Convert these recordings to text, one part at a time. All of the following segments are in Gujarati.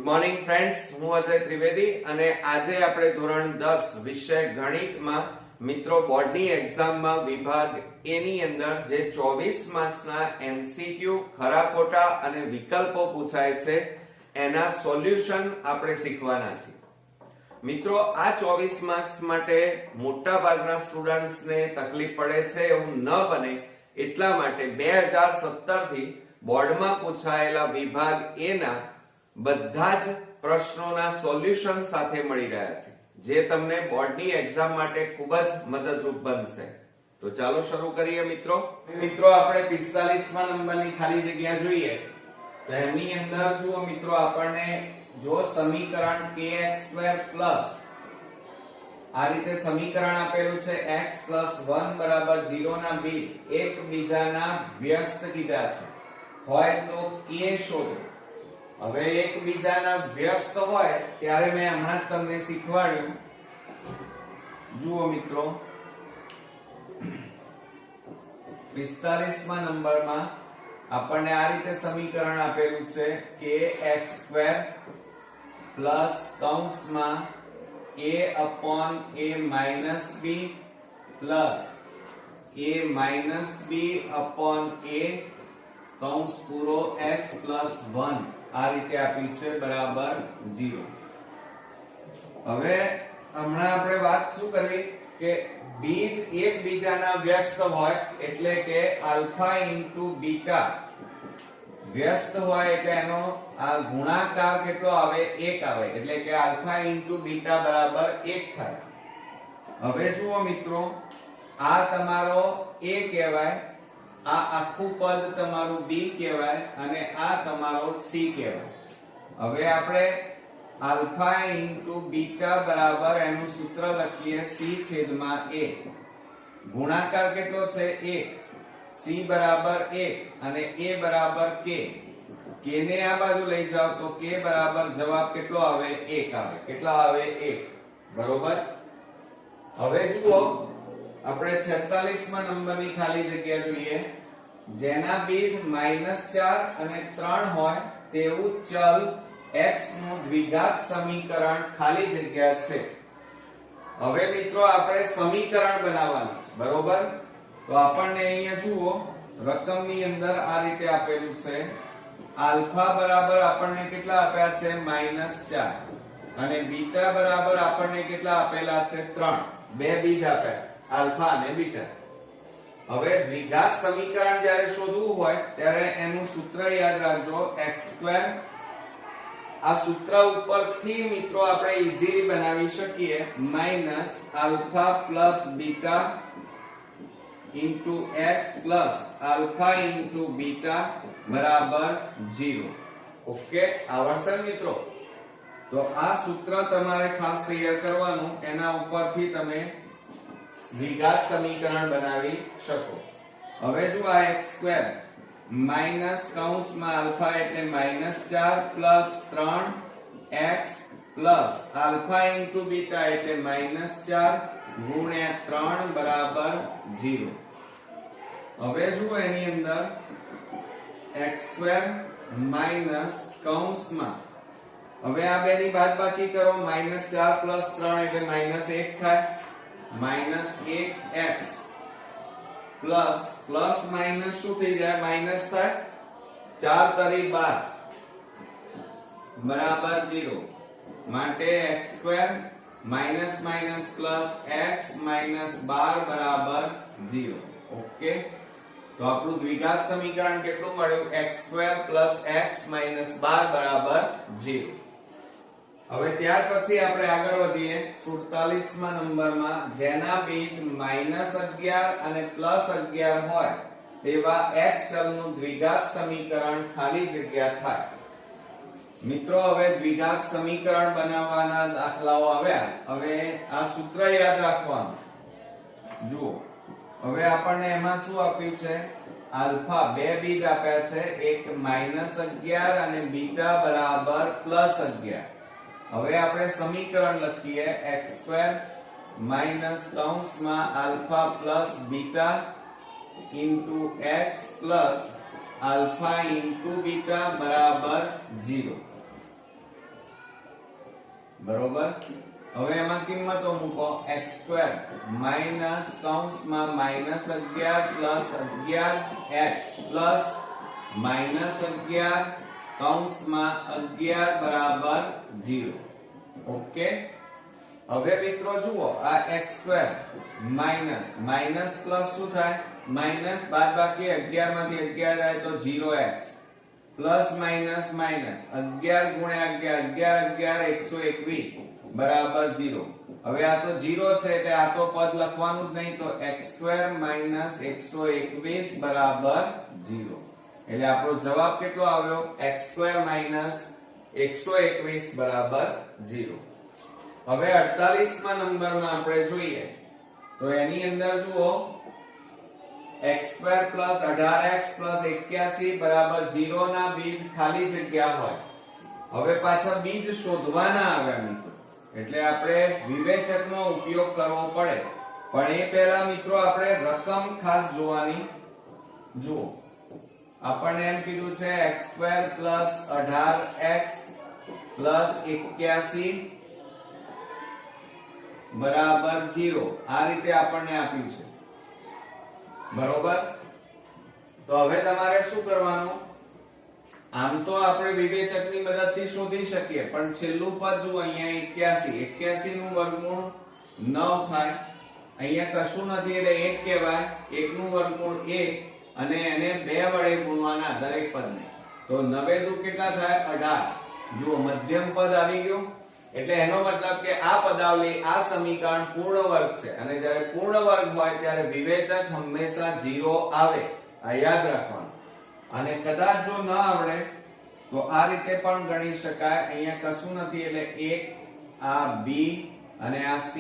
મોર્નિંગ ફ્રેન્ડ્સ, હું અજય ત્રિવેદી અને આજે આપણે ધોરણ 10 વિષય ગણિતમાં મિત્રો બોર્ડની એક્ઝામમાં વિભાગ એ ની અંદર જે 24 માર્ક્સના એમસીક્યુ ખરા ખોટા અને વિકલ્પો પૂછાય છે એના સોલ્યુશન આપણે શીખવાના છીએ. મિત્રો, આ 24 માર્ક્સ માટે મોટા ભાગના સ્ટુડન્ટ્સને તકલીફ પડે છે એવું ન બને એટલા માટે 2017 થી બોર્ડમાં પૂછાયેલા વિભાગ એ ના બધા જ પ્રશ્નોના સોલ્યુશન સાથે મળી રહ્યા છે, જે તમને બોર્ડની એક્ઝામ માટે ખૂબ જ મદદરૂપ બનશે. તો ચાલો શરૂ કરીએ મિત્રો. આપણે 45મા નંબરની ખાલી જગ્યા જોઈએ તો એની અંદર જુઓ મિત્રો, આપણને જો સમીકરણ kx2 આ રીતે સમીકરણ આપેલું છે x + 1 = 0 ના બીજ એકબીજાના વ્યસ્ત કીધા છે હોય તો k શોધો. હવે એકબીજાના વ્યસ્ત હોય ત્યારે મેં હમણાં જ તમને શીખવાડ્યું. જુઓ મિત્રો, 45મા નંબરમાં આપણને આ રીતે સમીકરણ આપેલું છે kx2 કૌંસમાં a/a - b plus a - b/a કૌંસ પૂરો x + 1 આ રીતે આપ્યું છે બરાબર 0. હવે હમણાં આપણે વાત શું કરી કે બીજ એકબીજાના વ્યસ્ત હોય એટલે કે આલ્ફા * બીટા વ્યસ્ત હોય એટલે એનો આ ગુણાકાર કેટલો આવે? 1 આવે, એટલે કે આલ્ફા * બીટા બરાબર 1 થાય. હવે જુઓ મિત્રો, આ તમારો a કહેવાય, આ આખું પદ તમારું b કહેવાય અને આ તમારો c કહેવાય. હવે આપણે આલ્ફા * બીટા બરાબર એનું સૂત્ર લખીએ c/a. ગુણાકાર કેટલો છે? 1. c બરાબર 1 અને a બરાબર k. k ને આ બાજુ લઈ જાઓ તો k બરાબર જવાબ કેટલો આવે? 1 આવે. કેટલા આવે? 1. બરોબર. હવે જુઓ, આપણે 46મા નંબરની ખાલી જગ્યા જોઈએ, જેના બીજ -4 અને 3 હોય તેવું ચલ x નું દ્વિઘાત સમીકરણ ખાલી જગ્યા છે. હવે મિત્રો, આપણે સમીકરણ બનાવવાનું છે, બરોબર? તો આપણને અહીંયા જુઓ, રકમની અંદર આ રીતે આપેલું છે. આલ્ફા બરાબર આપણને કેટલા આપ્યા છે? -4 અને બીટા બરાબર આપણને કેટલા આપેલા છે? 3. બે બીજ આપ્યા, આલ્ફા અને બીટા. હવે દ્વિઘાત સમીકરણ જ્યારે શોધવું હોય ત્યારે એનું સૂત્ર યાદ રાખજો, x2. આ સૂત્ર ઉપરથી મિત્રો આપણે ઈઝીલી બનાવી શકીએ, -alpha + beta * x + alpha * beta બરાબર 0. ઓકે, આવડશે મિત્રો? તો આ સૂત્ર તમારે ખાસ તૈયાર કરવાનું, એના ઉપરથી તમે દ્વિઘાત સમીકરણ બનાવી શકો. હવે જો આ x2 માઈનસ કૌંસમાં આલ્ફા એટલે -4 plus 3x plus alpha * beta એટલે -4 ગુણ્યા 3 બરાબર 0. હવે જુઓ એની અંદર x2 માઈનસ કૌંસમાં, હવે આ બેની બાદબાકી કરો, -4 પ્લસ 3 એટલે -1 થાય, -1x પ્લસ પ્લસ માઈનસ શું થઈ જાય? માઈનસ થાય, 4 તરી 12 બરાબર 0. માટે x2 minus minus plus x minus 12 બરાબર 0. ઓકે, તો આપણું દ્વિઘાત સમીકરણ કેટલું મળ્યું? x2 + x માઈનસ 12 બરાબર 0. હવે ત્યાર પછી આપણે આગળ વધીએ 47મા નંબરમાં, જેના બીજ -11 અને +11 હોય તેવા x ચલનું દ્વિઘાત સમીકરણ ખાલી જગ્યા થાય. મિત્રો, હવે દ્વિઘાત સમીકરણ બનાવવાના દાખલાઓ આવ્યા. હવે આ સૂત્ર યાદ રાખવાનું. જુઓ, હવે આપણને એમાં શું આપ્યું છે? આલ્ફા બે બીજ આપ્યા છે, એક -11 અને બીટા બરાબર +11. હવે આપણે સમીકરણ લખીએ, x2 માઈનસ કૌંસમાં alpha plus beta * x plus alpha * beta બરાબર 0. બરોબર. હવે એમાં કિંમતો મૂકો x² માઈનસ કૌંસમાં -11 પ્લસ 11x પ્લસ -11 કૌંસમાં 11 બરાબર 0. ઓકે. હવે મિત્રો જુઓ આ x² માઈનસ પ્લસ શું થાય? માઈનસ બાદબાકી 11 માંથી 11 જાય તો 0x પ્લસ માઈનસ 11 ગુણ્યા 11 121 બરાબર 0. હવે આ તો 0 છે એટલે આ તો પદ લખવાનું જ નહીં, તો x² માઈનસ 121 બરાબર 0. એટલે આપણો જવાબ કેટલો આવ્યો? x² માઈનસ 121 બરાબર 0. હવે 48મા નંબરમાં આપણે જોઈએ તો એની અંદર જુઓ x² પ્લસ 18x પ્લસ 81 બરાબર 0 ના બીજ ખાલી જગ્યા હોય. હવે પાછા બીજ શોધવાના આવે મિત્રો, એટલે આપણે વિવેચકનો ઉપયોગ કરવો પડે. પણ એ પહેલા મિત્રો આપણે રકમ ખાસ જોવાની. જુઓ આપણને એમ કીધું છે x² પ્લસ 18x પ્લસ 81 બરાબર 0. આ રીતે આપણને આપ્યું છે, બરોબર. તો હવે તમારે શું કરવાનું? આમ તો આપણે વિવેચકની મદદથી શોધી શકીએ, પણ છેલ્લું પદ જો અહીંયા 81 નું વર્ગમૂળ 9 થાય. અહીંયા કશું નથી એટલે 1 કહેવાય. 1 નું વર્ગમૂળ 1 અને એને 2 વડે ગુણવાના દરેક પદને. તો 9 દુ કેટલા થાય? 18. જુઓ મધ્યમ પદ આવી ગયું. એટલે એનો મતલબ કે આ પદાવલી, આ સમીકરણ પૂર્ણ વર્ગ છે, અને જ્યારે પૂર્ણ વર્ગ હોય ત્યારે વિવેચક હંમેશા 0 આવે. આ યાદ રાખવાનું. અને કદાચ જો ન આવડે તો આ રીતે પણ ગણી શકાય. અહીંયા કશું નથી એટલે 1 આ b અને આ c.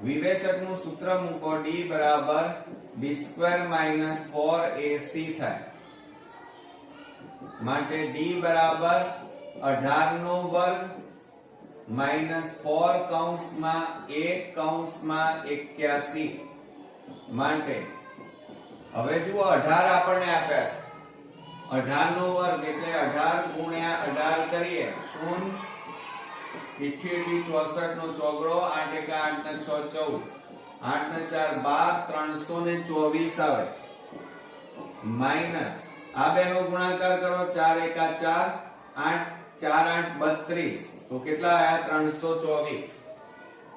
વિવેચકનું સૂત્ર મૂકો d બરાબર b² માઈનસ 4ac થાય. માટે d બરાબર 18 નો વર્ગ માઈનસ 4 કૌંસમાં 1 કૌંસમાં 81. માટે હવે જુઓ 18 આપણને આપ્યા છે. 18 નો વર્ગ એટલે 18 ગુણ્યા 18 કરીએ. 0 88 64 નો ચોગડો 8 × 8 = 6 14 8 × 4 = 12 324 આવે. માઈનસ આ બેનો ગુણાકાર કરો 4 × 1 = 4 8 4 8 32. તો કેટલા આયા? 324.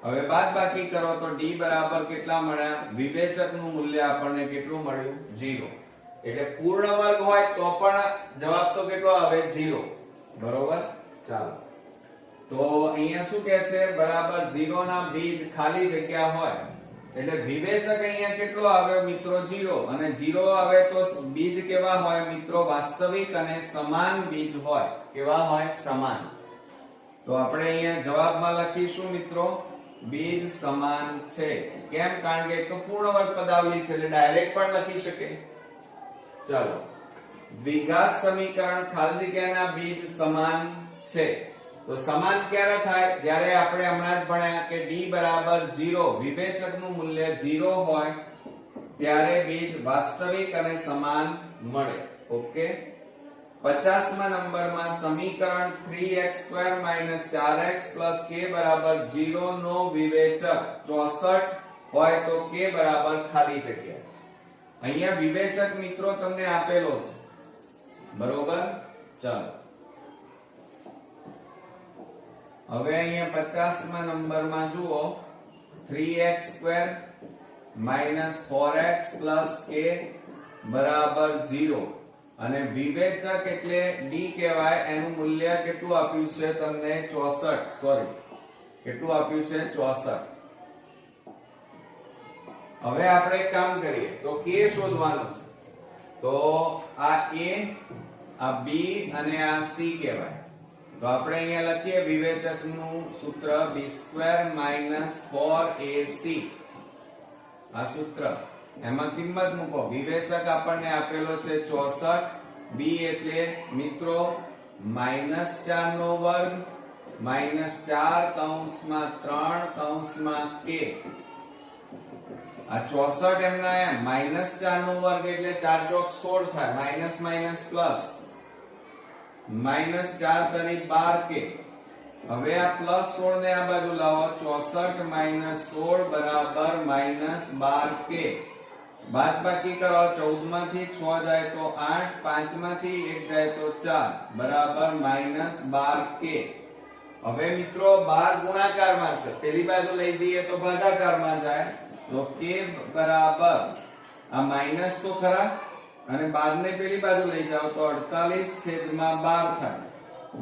હવે બાદબાકી કરો તો d બરાબર કેટલા મળ્યા? વિવેચકનું મૂલ્ય આપણને કેટલું મળ્યું? 0. એટલે પૂર્ણ વર્ગ હોય તો પણ જવાબ તો કેટલો આવે? 0. બરોબર. ચાલો તો અહીંયા શું કહે છે? બરાબર 0 ના બીજ ખાલી જગ્યા હોય એટલે વિવેચક અહીંયા કેટલો આવ્યો મિત્રો? 0. અને 0 આવે તો બીજ કેવા હોય મિત્રો? વાસ્તવિક અને સમાન બીજ હોય. કેવા હોય? સમાન. તો આપણે અહીંયા જવાબમાં લખીશું મિત્રો બીજ સમાન છે. કેમ? કારણ કે એક તો પૂર્ણ વર્ગ પદાવલી છે એટલે ડાયરેક્ટ પણ લખી શકે. ચાલો દ્વિઘાત સમીકરણ ખાલી જગ્યાના બીજ સમાન છે. તો સમાન ક્યારે થાય? જ્યારે આપણે હમણાં જ ભણ્યા કે d બરાબર 0, વિવેચકનું મૂલ્ય 0 હોય ત્યારે બીજ વાસ્તવિક અને સમાન મળે. ઓકે. 50મા નંબરમાં સમીકરણ 3x² - 4x + k = 0 નો વિવેચક 64 હોય તો k બરાબર ખાલી જગ્યા. અહીંયા વિવેચક મિત્રો તમને આપેલો છે, બરોબર. ચાલો હવે અહીંયા 50મા નંબરમાં જુઓ 3x² - 4x + k = 0 અને વિવેચક એટલે d કહેવાય. એનું મૂલ્ય કેટલું આપ્યું છે તમને? 64. સોરી, કેટલું આપ્યું છે? 64. હવે આપણે એક કામ કરીએ તો k શોધવાનું છે. તો આ a, આ b અને આ c કહેવાય. તો આપણે અહીંયા લખીએ વિવેચકનું સૂત્ર b² - 4ac. આ સૂત્ર એમાં કિંમત મૂકો. વિવેચક આપણને આપેલો છે 64. b એટલે મિત્રો -4 નો વર્ગ -4 કૌંસમાં 3 કૌંસમાં k. આ 64 એમના એમ. -4 નો વર્ગ એટલે 4 ચોક 16 થાય. માઈનસ માઈનસ પ્લસ -4 × 12k હવે આ +16 ને આ બાજુ લાવો 64 - 16 બરાબર -12k. બાદબાકી કરો 14 માંથી 6 જાય તો 8, 5 માંથી 1 જાય તો 4 બરાબર -12k. હવે મિત્રો 12 ગુણાકારમાં છે, પેલી બાજુ લઈ જઈએ તો ભાગાકારમાં જાય તો k બરાબર આ માઈનસ તો ખરા અને 12 ને પેલી બાજુ લઈ જાઓ તો 48/12 થાય.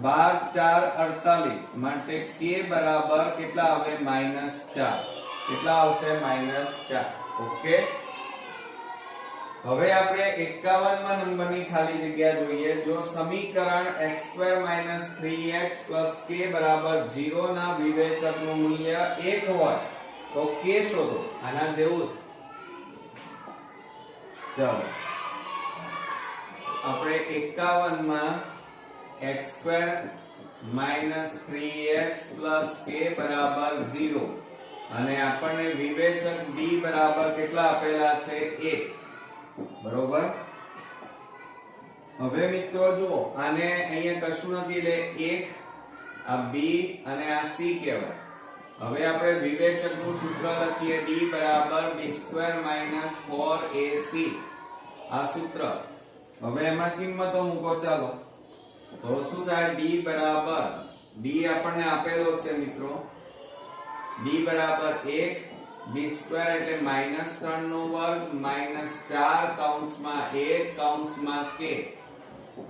12 4 48 માટે k બરાબર કેટલા આવે -4. કેટલા આવશે -4. ઓકે. હવે આપણે 51માં નંબરની ખાલી જગ્યા જોઈએ. જો સમીકરણ x2 - 3x k બરાબર 0 ના વિવેચકનું મૂલ્ય 1 હોય તો k શોધો. આના જેવું ચાલો આપણે 51માં x2 - 3x k બરાબર 0 અને આપણને વિવેચક d બરાબર કેટલા આપેલા છે 1. બરોબર. હવે મિત્રો જુઓ આને અહીંયા કશું નથી એટલે 1 આ b અને આ c કહેવાય. હવે આપણે વિવેચકનું સૂત્ર લખીએ d બરાબર b² - 4ac. આ સૂત્ર. હવે એમાં કિંમતો મૂકો. ચાલો તો શું થાય d બરાબર d આપણને આપેલો છે મિત્રો d બરાબર 1 b² એટલે -3 નો વર્ગ -4 કૌંસમાં 1 કૌંસમાં k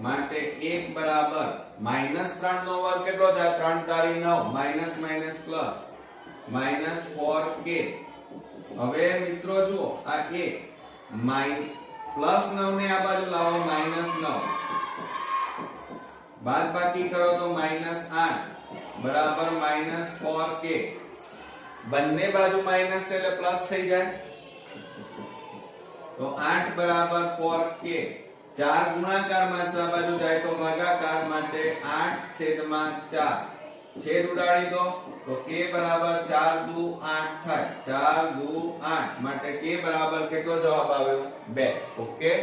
માટે 1 બરાબર -3 નો વર્ગ કેટલો થાય 3 તારી 9 માઈનસ માઈનસ પ્લસ -4k. હવે મિત્રો જુઓ આ 1 +9 ને આ બાજુ લાવો -9 બાદબાકી કરો તો -8 બરાબર -4k. બંને બાજુ માઈનસ છે એટલે પ્લસ થઈ જાય તો 8 બરાબર 4k. 4 ગુણાકારમાં છે આ બાજુ જાય તો ભાગાકાર માટે 8/4 છેદ ઉડાડી દો તો k બરાબર 4 દુ 8 થાય. 4 દુ 8 માટે k બરાબર કેટલો જવાબ આવ્યો 2. ઓકે.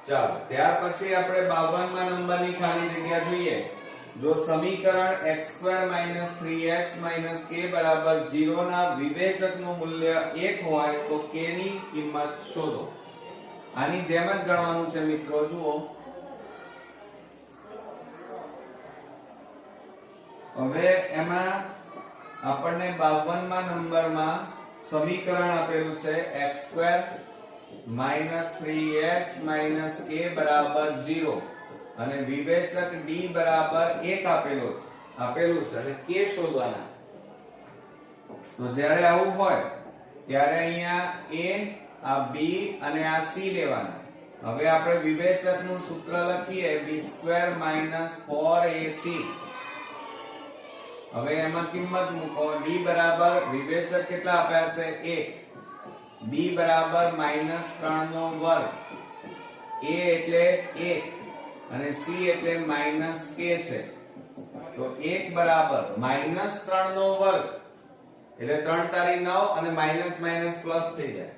ચાલો ત્યાર પછી આપણે 52માં નંબરની ખાલી જગ્યા જોઈએ. જો સમીકરણ x² - 3x - k બરાબર 0 ના વિવેચકનું મૂલ્ય 1 હોય તો k ની કિંમત શોધો. આની જેમ જ ગણવાનું છે મિત્રો. જુઓ હવે એમાં આપણને 52માં નંબરમાં સમીકરણ આપેલું છે x² - 3x - k બરાબર 0 અને વિવેચક d બરાબર 1 આપેલું છે અને k શોધવાના. તો જ્યારે આવું હોય ત્યારે અહીંયા a આ b અને આ c લેવાના. હવે આપણે વિવેચકનું સૂત્ર લખીએ b² - 4ac. હવે એમાં કિંમત મૂકો. d બરાબર વિવેચક કેટલા આપ્યા છે 1, b બરાબર -3 નો વર્ગ, a એટલે 1 અને c એટલે -k છે. તો 1 બરાબર -3 નો વર્ગ એટલે 3 તારી 9 અને માઈનસ માઈનસ પ્લસ થઈ જાય.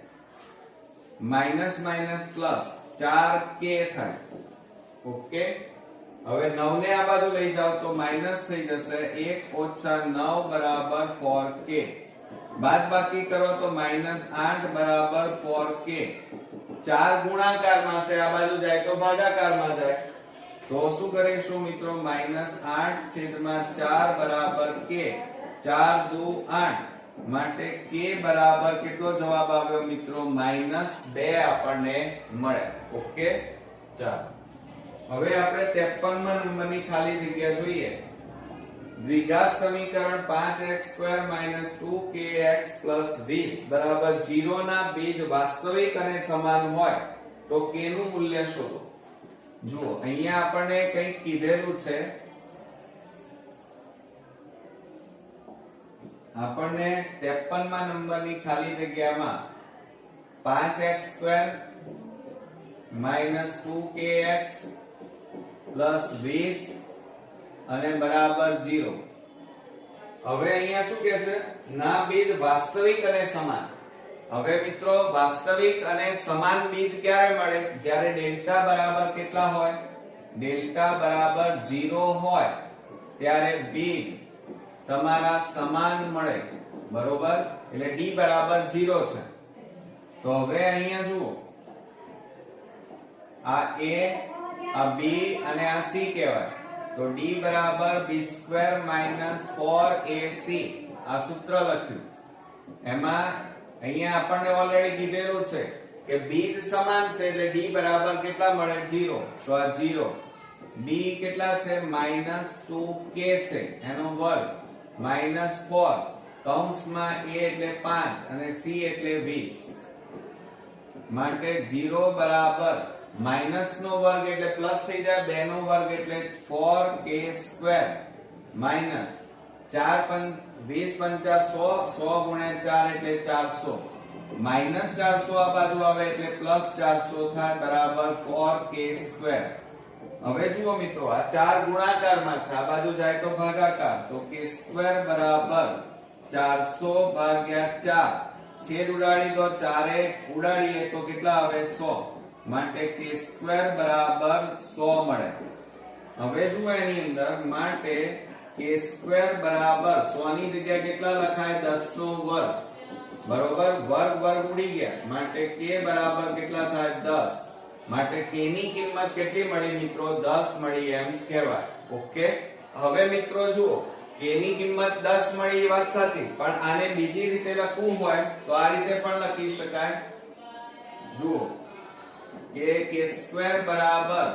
માઈનસ માઈનસ પ્લસ 4k થાય. ઓકે. હવે 9 ને આ બાજુ લઈ જાઓ તો માઈનસ થઈ જશે. 1 - 9 બરાબર 4k. બાદબાકી કરો તો -8 બરાબર 4k. 4 ગુણાકારમાં છે આ બાજુ જાય તો ભાગાકારમાં જાય. તો શું કરીશું મિત્રો -8/4 બરાબર k. 4 દુ 8 માટે k બરાબર કેટલો જવાબ આવ્યો મિત્રો -2 આપણને મળે. ઓકે. ચાલો હવે આપણે 53માં નંબરની ખાલી જગ્યા જોઈએ. દ્વિઘાત સમીકરણ 5x² - 2kx + 20 બરાબર 0 ના બીજ વાસ્તવિક અને સમાન હોય તો k નું મૂલ્ય શોધો. જુઓ અહીંયા આપણને કંઈક કીધેલું છે. આપણને 53માં નંબરની ખાલી જગ્યામાં 5x² - 2kx + 20 અને બરાબર 0. હવે અહીંયા શું કહે છે ના બીજ વાસ્તવિક અને સમાન. હવે મિત્રો વાસ્તવિક અને સમાન બીજ ક્યારે મળે જ્યારે ડેલ્ટા બરાબર કેટલા હોય ડેલ્ટા બરાબર 0 હોય ત્યારે બીજ તમારા સમાન મળે, બરોબર? એટલે d બરાબર 0 છે. તો હવે અહીંયા જુઓ, આ a, આ b અને આ c કહેવાય. તો d બરાબર b² - 4ac આ સૂત્ર લખ્યું. એમાં અહીંયા આપણને ઓલરેડી કીધેલું છે કે બીજ સમાન છે એટલે d બરાબર કેટલા મળે? 0. તો આ 0. b કેટલા છે? -2k છે એનો વર્ગ -4 કૌંસમાં a એટલે 5 અને c એટલે 20 માટે 0 બરાબર માઈનસ નો વર્ગ એટલે પ્લસ થઈ જાય, 2 નો વર્ગ એટલે 4k² માઈનસ 4 20 પંચા 100 100 ગુણ્યા 4 એટલે 400 માઈનસ 400 આ બાજુ આવે એટલે પ્લસ 400 થાય બરાબર 4k². હવે જુઓ મિત્રો, આ 4 ગુણાકારમાં છે, આ બાજુ જાય તો ભાગાકાર. તો k² બરાબર 400 ભાગ્યા 4 છેદ ઉડાડી દો, 4 ઉડાડીએ તો કેટલા આવે? 100 માટે k² બરાબર 100 મળે. હવે જુઓ એની અંદર માટે k² બરાબર 100 ની જગ્યાએ કેટલા લખાય? 10 નો વર્ગ, બરોબર? વર્ગ વર્ગ ઉડી ગયા માટે k બરાબર કેટલા થાય? 10. માટે k ની કિંમત કેટલી મળી મિત્રો? 10 મળી એમ કહેવાય. ઓકે. હવે મિત્રો જુઓ, k ની કિંમત 10 મળી એ વાત સાચી, પણ આને બીજી રીતે લખવું હોય તો આ રીતે પણ લખી શકાય. જુઓ કે k² બરાબર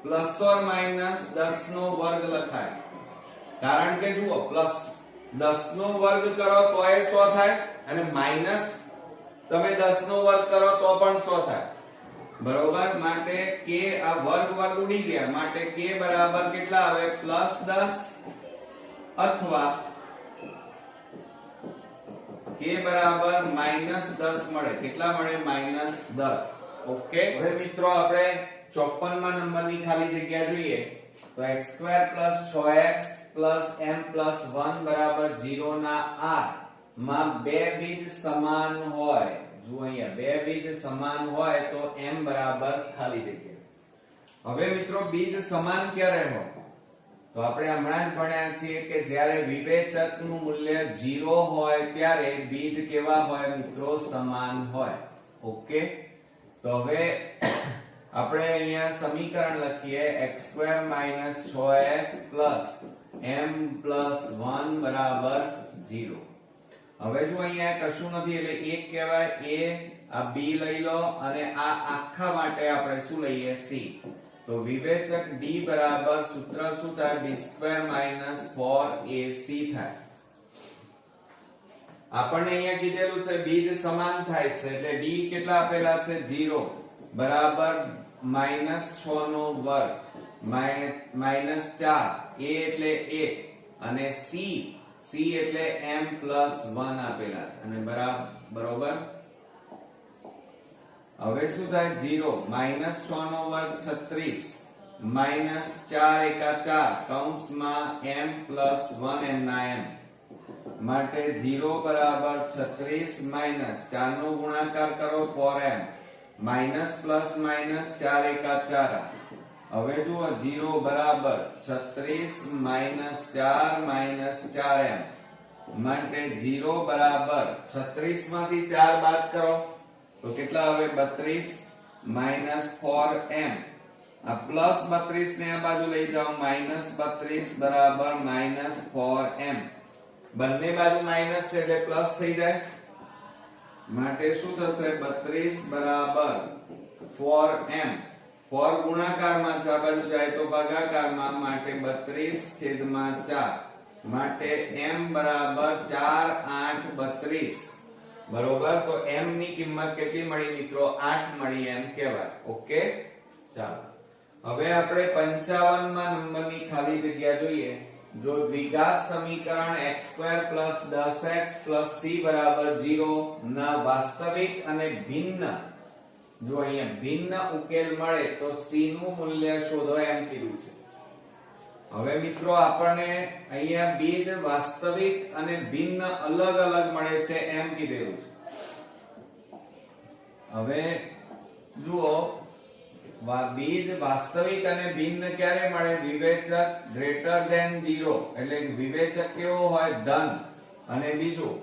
±10 નો વર્ગ લખાય. કારણ કે જુઓ, પ્લસ 10 નો વર્ગ કરો તો એ 100 થાય અને માઈનસ તમે 10 નો વર્ગ કરો તો પણ 100 થાય, બરોબર? માટે k આ વર્ગ વર્ગ ઉડી ગયા માટે k બરાબર કેટલા આવે? +10 અથવા k બરાબર -10 મળે. કેટલા મળે? -10. ઓકે. હવે મિત્રો આપણે 54 માં નંબરની ખાલી જગ્યા જોઈએ તો x² + 6x + m + 1 બરાબર 0 ના r માં બે બીજ સમાન હોય. જુઓ અહીંયા, બે બીજ સમાન હોય તો m બરાબર ખાલી જગ્યા. હવે મિત્રો બીજ સમાન ક્યારે હોય? તો આપણે હમણાં જ ભણ્યા છીએ કે જ્યારે વિવેચકનું મૂલ્ય 0 હોય ત્યારે બીજ કેવા હોય મિત્રો? સમાન હોય. ઓકે. તો હવે આપણે અહીંયા સમીકરણ લખીએ x² - 6x + m + 1 બરાબર 0. હવે જો અહીંયા કશું નથી એટલે 1 કહેવાય. આ b લઈ લો અને આ આખા માટે આપણે શું લઈએ? c. તો વિવેચક d બરાબર સૂત્ર શું થાય? b² - 4ac થાય. આપણને અહીંયા કીધેલું છે બીજ સમાન થાય છે એટલે d કેટલા આપેલા છે? 0 બરાબર -6 નો વર્ગ -4 a એટલે 1 અને c એટલે m + 1 આપેલા છે અને બરોબર. હવે શું થાય? 0 -6 નો વર્ગ 36 -4 એકા 4 કૌંસમાં m + 1 m ના m માટે 0 બરાબર 36 માઈનસ 4 નો ગુણાકાર કરો 4m માઈનસ પ્લસ માઈનસ 4 એકા 4. હવે જુઓ 0 બરાબર 36 માઈનસ 4 માઈનસ 4m માટે 0 બરાબર 36 માંથી 4 બાદ કરો તો કેટલા આવે? 32 માઈનસ 4m. આ પ્લસ 32 ને આ બાજુ લઈ જાઓ માઈનસ 32 બરાબર માઈનસ 4m. બંને બાજુ માઈનસ છે એટલે પ્લસ થઈ જાય માટે શું થશે? 32 બરાબર 4m. 4 ગુણાકારમાં છે, આ બાજુ જાય તો ભાગાકારમાં માટે 32/4 માટે m બરાબર 4 8 32 બરોબર. તો m ની કિંમત કેટલી મળી મિત્રો? 8 મળી એમ કહેવાય. ઓકે. ચાલો હવે આપણે 55 માં નંબરની ખાલી જગ્યા જોઈએ. જો દ્વિઘાત સમીકરણ x² + 10x + c બરાબર 0 ના વાસ્તવિક અને ભિન્ન, જો અહીંયા ભિન્ન ઉકેલ મળે તો c નું મૂલ્ય શોધો એમ કીધું છે. હવે મિત્રો આપણને અહીંયા બીજ વાસ્તવિક અને ભિન્ન અલગ અલગ મળે છે એમ કીધેલું છે. હવે જુઓ બીજ વાસ્તવિક અને ભિન્ન ક્યારે મળે? વિવેચક ગ્રેટર ધેન 0, એટલે વિવેચક કેવો હોય? ધન. અને બીજું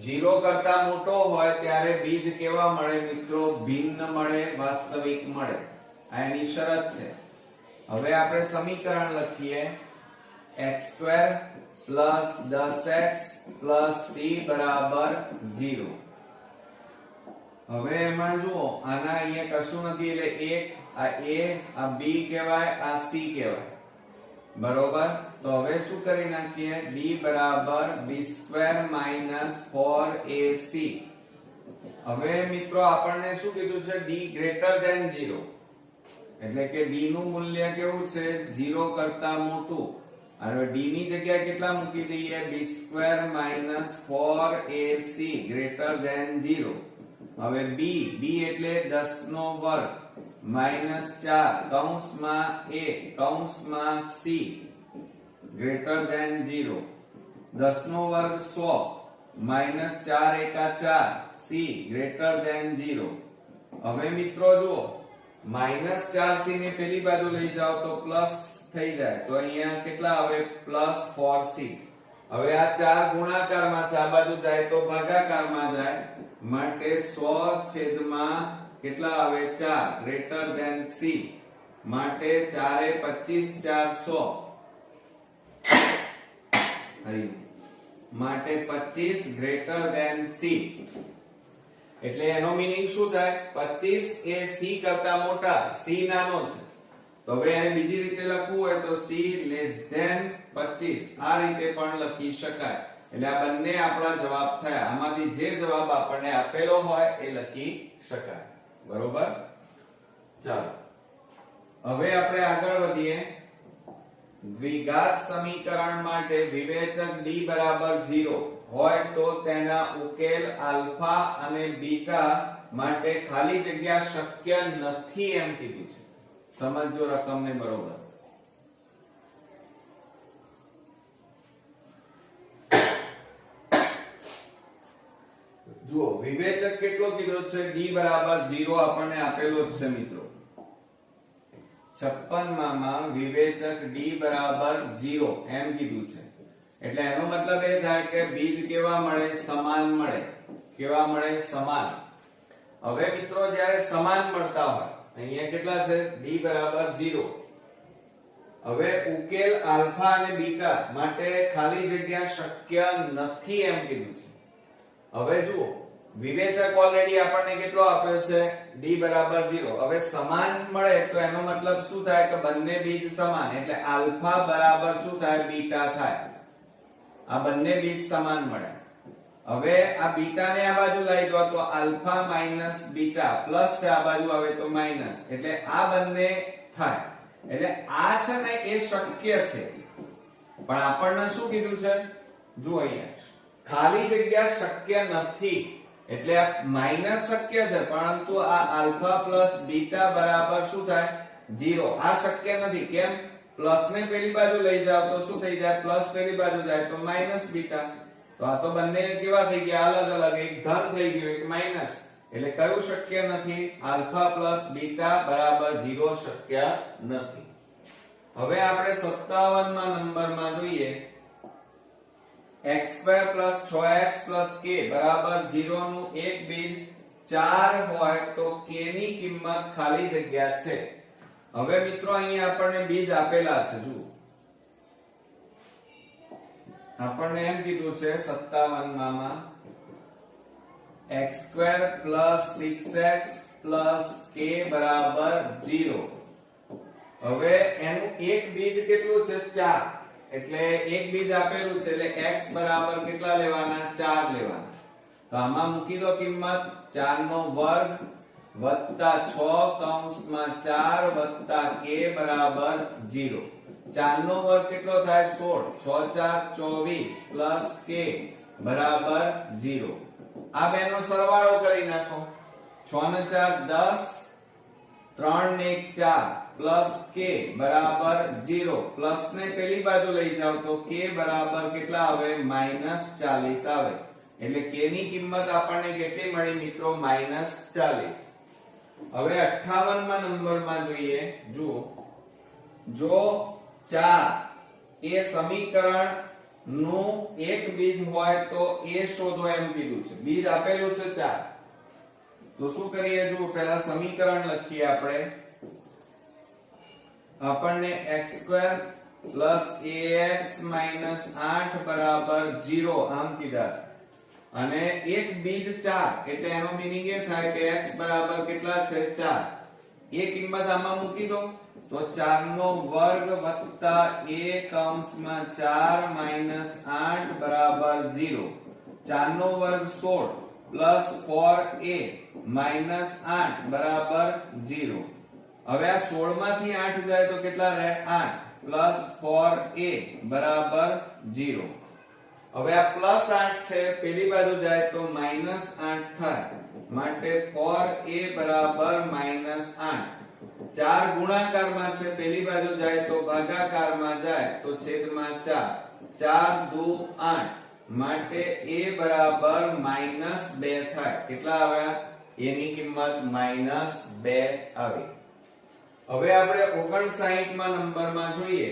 0 કરતા મોટો હોય ત્યારે બીજ કેવા મળે મિત્રો? ભિન્ન મળે, વાસ્તવિક મળે. આ એની શરત છે. હવે આપણે સમીકરણ લખીએ x² + 10x + c બરાબર 0. હવે એમાં જુઓ, આના અહીંયા કશું નથી એટલે 1 આ a આ b કહેવાય, આ c કહેવાય, બરોબર. તો હવે શું કરી નાખીએ? d બરાબર b² - 4ac. હવે મિત્રો આપણને શું કીધું છે? d ગ્રેટર ધેન 0, એટલે કે d નું મૂલ્ય કેવું છે? 0 કરતા મોટું. હવે d ની જગ્યાએ કેટલા મૂકી દઈએ? b² - 4ac greater than 0. હવે b એટલે 10 નો વર્ગ -4 કૌંસમાં a કૌંસમાં c ગ્રેટર ધેન 0. 10 નો વર્ગ 100 -4 એકા 4 c ગ્રેટર ધેન 0. હવે મિત્રો જુઓ, -4c ને પેલી બાજુ લઈ જાઓ તો પ્લસ થઈ જાય, તો અહીંયા કેટલા આવે? +4c. હવે આ 4 ગુણાકારમાં છે, આ બાજુ જાય તો ભાગાકારમાં જાય, માટે 100/, કેટલા આવે? 4 ગ્રેટર ધેન c, માટે 4 × 25 400, માટે 25 ગ્રેટર ધેન c. એટલે એનો મીનિંગ શું થાય? 25 એ c કરતા મોટા, c નાનો છે. તો હવે એને બીજી રીતે લખવું હોય તો c < 25, આ રીતે પણ લખી શકાય. એટલે આ બંને આપણા જવાબ થયા. આમાંથી જે જવાબ આપણને આપેલો હોય એ લખી શકાય, બરોબર. ચાલો હવે આપણે આગળ વધીએ. દ્વિઘાત સમીકરણ માટે વિવેચક d બરાબર 0 હોય તો તેના ઉકેલ આલ્ફા અને બીટા માટે ખાલી જગ્યા શક્ય નથી એમ કીધું છે. સમજો રકમને બરોબર. જુઓ, વિવેચક કેટલો કીધો છે? d બરાબર 0 આપણને આપેલો જ છે મિત્રો. 56 માં વિવેચક d બરાબર 0 એમ કીધું છે. એટલે એનો મતલબ એ થાય કે બીજ કેવા મળે? સમાન મળે. કેવા મળે? સમાન. હવે મિત્રો જ્યારે સમાન મળતા હોય, અહીંયા કેટલા છે? d બરાબર 0. હવે ઉકેલ આલ્ફા અને બીટા માટે ખાલી જગ્યા શક્ય નથી એમ કીધું છે. હવે જુઓ, વિવેચક ઓલરેડી આપણને કેટલો આપ્યો છે? d બરાબર 0. હવે સમાન મળે તો એનો મતલબ શું થાય? કે બંને બીજ સમાન, એટલે આલ્ફા બરાબર શું થાય? બીટા થાય. આ બંને બીજ સમાન મળે. હવે આ બીટા ને આ બાજુ લઈ જાઓ તો આલ્ફા માઈનસ બીટા પ્લસ છે, આ બાજુ આવે તો માઈનસ, એટલે આ બંને થાય. એટલે આ છે ને એ શક્ય છે, પણ આપણને શું કીધું છે? જુઓ અહીંયા ખાલી જગ્યા શક્ય નથી, એટલે આ માઈનસ શક્ય છે, પરંતુ આ આલ્ફા પ્લસ બીટા બરાબર શું થાય? 0. આ શક્ય નથી. કેમ? પ્લસ ને પેલી બાજુ લઈ જાવ તો શું થઈ જાય? પ્લસ પેલી બાજુ જાય તો માઈનસ બીટા. તો આ તો બંને કેવા થઈ ગયા? અલગ અલગ. એક ધન થઈ ગયું, એક માઈનસ. એટલે કયું શક્ય નથી? આલ્ફા પ્લસ બીટા બરાબર 0 શક્ય નથી. હવે આપણે 57માં નંબરમાં જોઈએ, x² + 6x + k બરાબર 0 નું એક બીજ 4 હોય તો k ની કિંમત ખાલી જગ્યા છે. હવે મિત્રો અહીંયા આપણને બીજ આપેલા છે. જુઓ, આપણને એમ કીધું છે 57માં x² + 6x + k બરાબર 0. હવે એનું એક બીજ કેટલું છે? 4. એટલે એક બીજ આપેલું છે, એટલે x બરાબર કેટલા લેવાના? 4 લેવાના. તો આમાં મૂકી દો કિંમત. 4 નો વર્ગ +6 કૌંસમાં 4 + k બરાબર 0. 4 નો વર્ગ કેટલો થાય? 16. 6 × 4 = 24 + k બરાબર 0. આ બેનો સરવાળો કરી નાખો. 6 ને 4 10, 3 ને 1 4 પ્લસ k બરાબર 0. પ્લસ ને પેલી બાજુ લઈ જાવ તો k બરાબર કેટલા આવે? -40 આવે. એટલે k ની કિંમત આપણને કેટલી મળી મિત્રો? -40. હવે 58 માં નંબરમાં જોઈએ, જુઓ, જો 4 એ સમીકરણ નું એક બીજ હોય તો એ શોધો એમ કીધું છે. બીજ આપેલું છે 4. તો શું કરીએ, જુઓ, પહેલા સમીકરણ લખીએ આપણે. આપણને x² + ax - 8 બરાબર 0 આમ કીધા છે. અને એક બીજ 4 એટલે એનો મીનિંગ એ થાય કે x બરાબર કેટલા છે 4. એ કિંમત આમાં મૂકી દો તો 4 નો વર્ગ વત્તા a કૌંસમાં 4 - 8 બરાબર 0. 4 નો વર્ગ 16 પ્લસ 4a માઈનસ 8 બરાબર 0. હવે આ 16 માંથી 8 જાય તો કેટલા રહે 8 પ્લસ 4a બરાબર 0. હવે આ પ્લસ 8 છે પેલી બાજુ જાય તો માઈનસ 8 થાય, માટે 4a બરાબર માઈનસ 8. 4 ગુણાકારમાં છે પેલી બાજુ જાય તો ભાગાકારમાં જાય તો છેદમાં 4. 4 દુ 8 માટે a બરાબર માઈનસ 2 થાય. કેટલા આવ્યા? a ની કિંમત માઈનસ 2 આવી. હવે આપણે 59 માં નંબરમાં જોઈએ.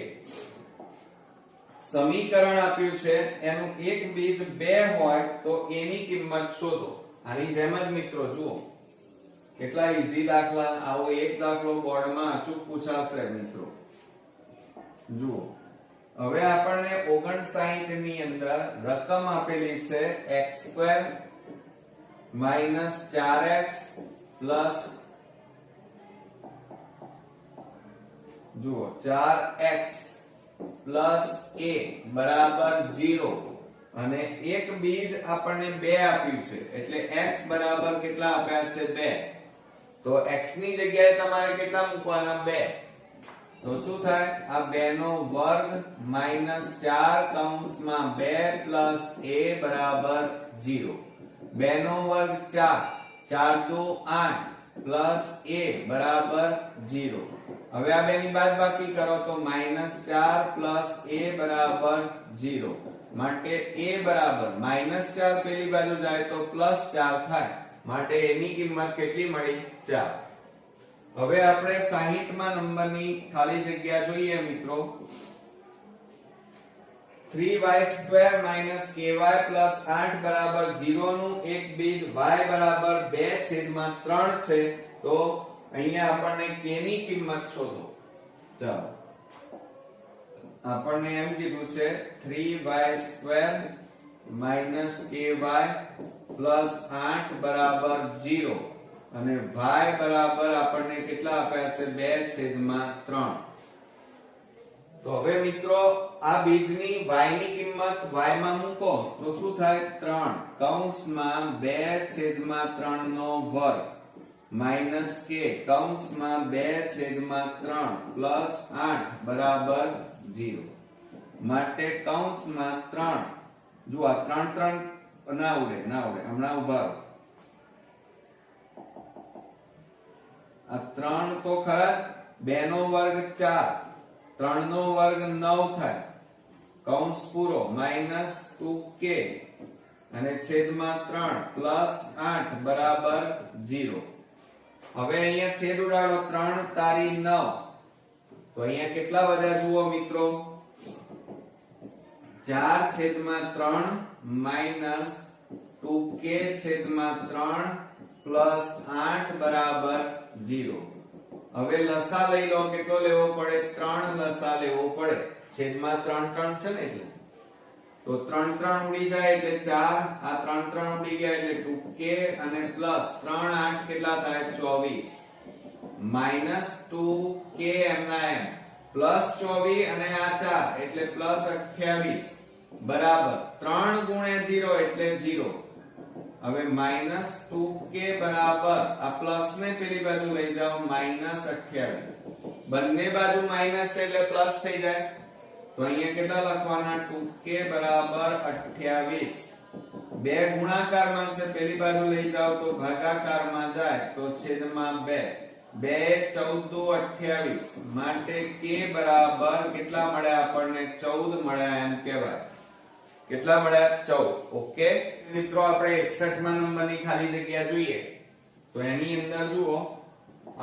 સમીકરણ આપ્યું છે એનું એક બીજ 2 હોય તો a ની કિંમત શોધો. આની જેમ જ મિત્રો જુઓ કેટલા ઈઝી દાખલા. આવો એક દાખલો બોર્ડમાં અચૂક પૂછાશે મિત્રો. જુઓ, હવે આપણને 59 ની અંદર રકમ આપેલી છે x² - 4x પ્લસ, જુઓ, 4x પ્લસ a બરાબર 0 અને એક બીજ આપણને 2 આપ્યું છે એટલે x બરાબર કેટલા આપ્યા છે 2. તો x ની જગ્યાએ તમારે કેટલા મૂકવાના 2. તો શું થાય? આ 2 નો વર્ગ માઈનસ 4 કૌંસમાં 2 પ્લસ a બરાબર 0. 2 નો વર્ગ 4, 4 દુ 8 પ્લસ a બરાબર 0. હવે આ બે ની બાદબાકી કરો તો -4 પ્લસ a બરાબર 0. માટે a બરાબર -4 પેલી બાજુ જાય તો +4 થાય, માટે a ની કિંમત કેટલી મળી? 4. હવે આપણે 60 માં નંબરની ખાલી જગ્યા જોઈએ મિત્રો. 3y² - ky + 8 બરાબર 0 નું એક બીજ y બરાબર 2/3 છે. તો અહીંયા આપણને k ની કિંમત શોધો. ચાલો, આપણને એમ કીધું છે 3y² - ky + 8 બરાબર 0 અને y બરાબર આપણને કેટલા આપ્યા છે 2/3. તો હવે મિત્રો આ બીજની y ની કિંમત y માં મૂકો તો શું થાય? 3 કૌંસમાં 2/3 નો વર્ગ માઈનસ k કૌંસમાં 2/3 પ્લસ 8 બરાબર 0. માટે કૌંસમાં 3, જો આ 3 ના ઉડે હમણાં ઉભા રહો. આ 3 તો ખરા, 2 નો વર્ગ 4, 3 નો વર્ગ 9 થાય, કૌંસ પૂરો માઈનસ 2k અને છેદમાં 3 પ્લસ 8 બરાબર 0. હવે અહીંયા છેદ ઉડાડો, 3 તારી 9 તો અહીંયા કેટલા વધ્યા જુઓ મિત્રો? 4/3 માઈનસ 2k/3 પ્લસ 8 બરાબર 0. હવે લસા લઈ લો. કેટલો લેવો પડે? 3 લસા લેવો પડે. છેદમાં 3 છે ને એટલે તો 3 ઉડી જાય એટલે 4, આ 3 ઉડી ગયા એટલે 2k અને પ્લસ 3 8 કેટલા થાય? 24 માઈનસ 2k એમ પ્લસ 24 અને આ 4 એટલે પ્લસ 28 બરાબર 3 ગુણ્યા 0 એટલે 0. હવે માઈનસ 2k બરાબર આ પ્લસ ને પેલી બાજુ લઈ જાઓ માઈનસ 28. બંને બાજુ માઈનસ એટલે પ્લસ થઈ જાય તો અહીંયા કેટલા લખવાના? 2k બરાબર 28. બે ગુણાકારમાં છે પેલી બાજુ લઈ જાઓ તો ભાગાકારમાં જાય તો છેદમાં 2. 2 14 28 માટે k બરાબર કેટલા મળ્યા આપણને? 14 મળ્યા એમ કહેવાય. કેટલા મળ્યા? 14. ઓકે મિત્રો, આપણે 61 માં નંબરની ખાલી જગ્યા જોઈએ તો એની અંદર જુઓ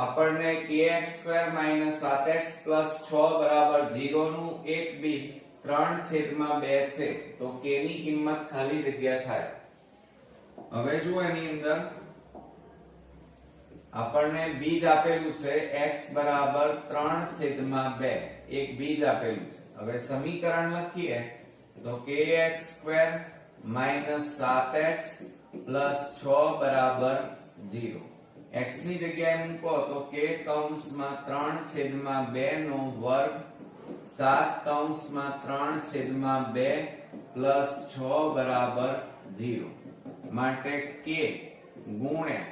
આપણને kx² - 7x + 6 બરાબર 0 નું એક બીજ 3/2 છે તો k ની કિંમત ખાલી જગ્યા થાય. હવે જુઓ એની અંદર આપણને બીજ આપેલું છે x બરાબર 3/2 એક બીજ આપેલું છે. હવે સમીકરણ લખીએ તો kx² - 7x + 6 બરાબર 0. x ની જગ્યાએ મૂકો તો k કૌંસમાં 3/2 નો વર્ગ 7/3/2 + 6 બરાબર 0 માટે k ગુણ્યા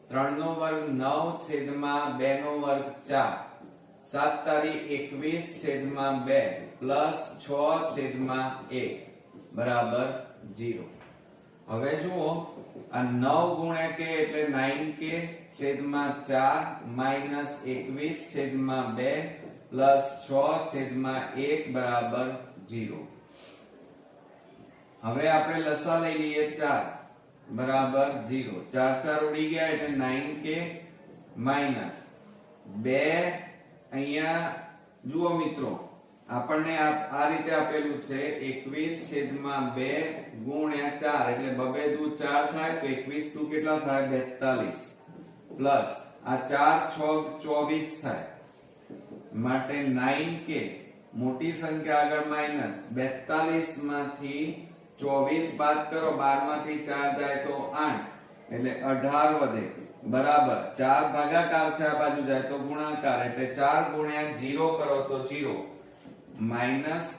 3 નો વર્ગ 9/2 નો વર્ગ 4 7 તારી 21/2 + 6/1 બરાબર 0. હવે જુઓ આ 9 ગુણ્યા k એટલે 9k છેદમાં 4 માઈનસ 21/2 પ્લસ 6/1 બરાબર 0. હવે આપણે લસા લઈ લઈએ 4 બરાબર 0. 4 4 ઉડી ગયા એટલે 9k માઈનસ 2 અહીંયા જુઓ મિત્રો આપણને આ રીતે આપેલું છે 21/2 ગુણ્યા 4 એટલે બબે દુ 4 થાય તો 21 દુ કેટલા થાય 42 પ્લસ આ 4 6 24 થાય માટે 9k મોટી સંખ્યા આગળ માઈનસ 42 માંથી 24 બાદ કરો 12 માંથી 4 જાય તો 8 એટલે 18 વધે બરાબર 4 ભાગાકાર છે આ બાજુ જાય તો ગુણાકાર એટલે 4 ગુણ્યા 0 કરો તો 0 માઈનસ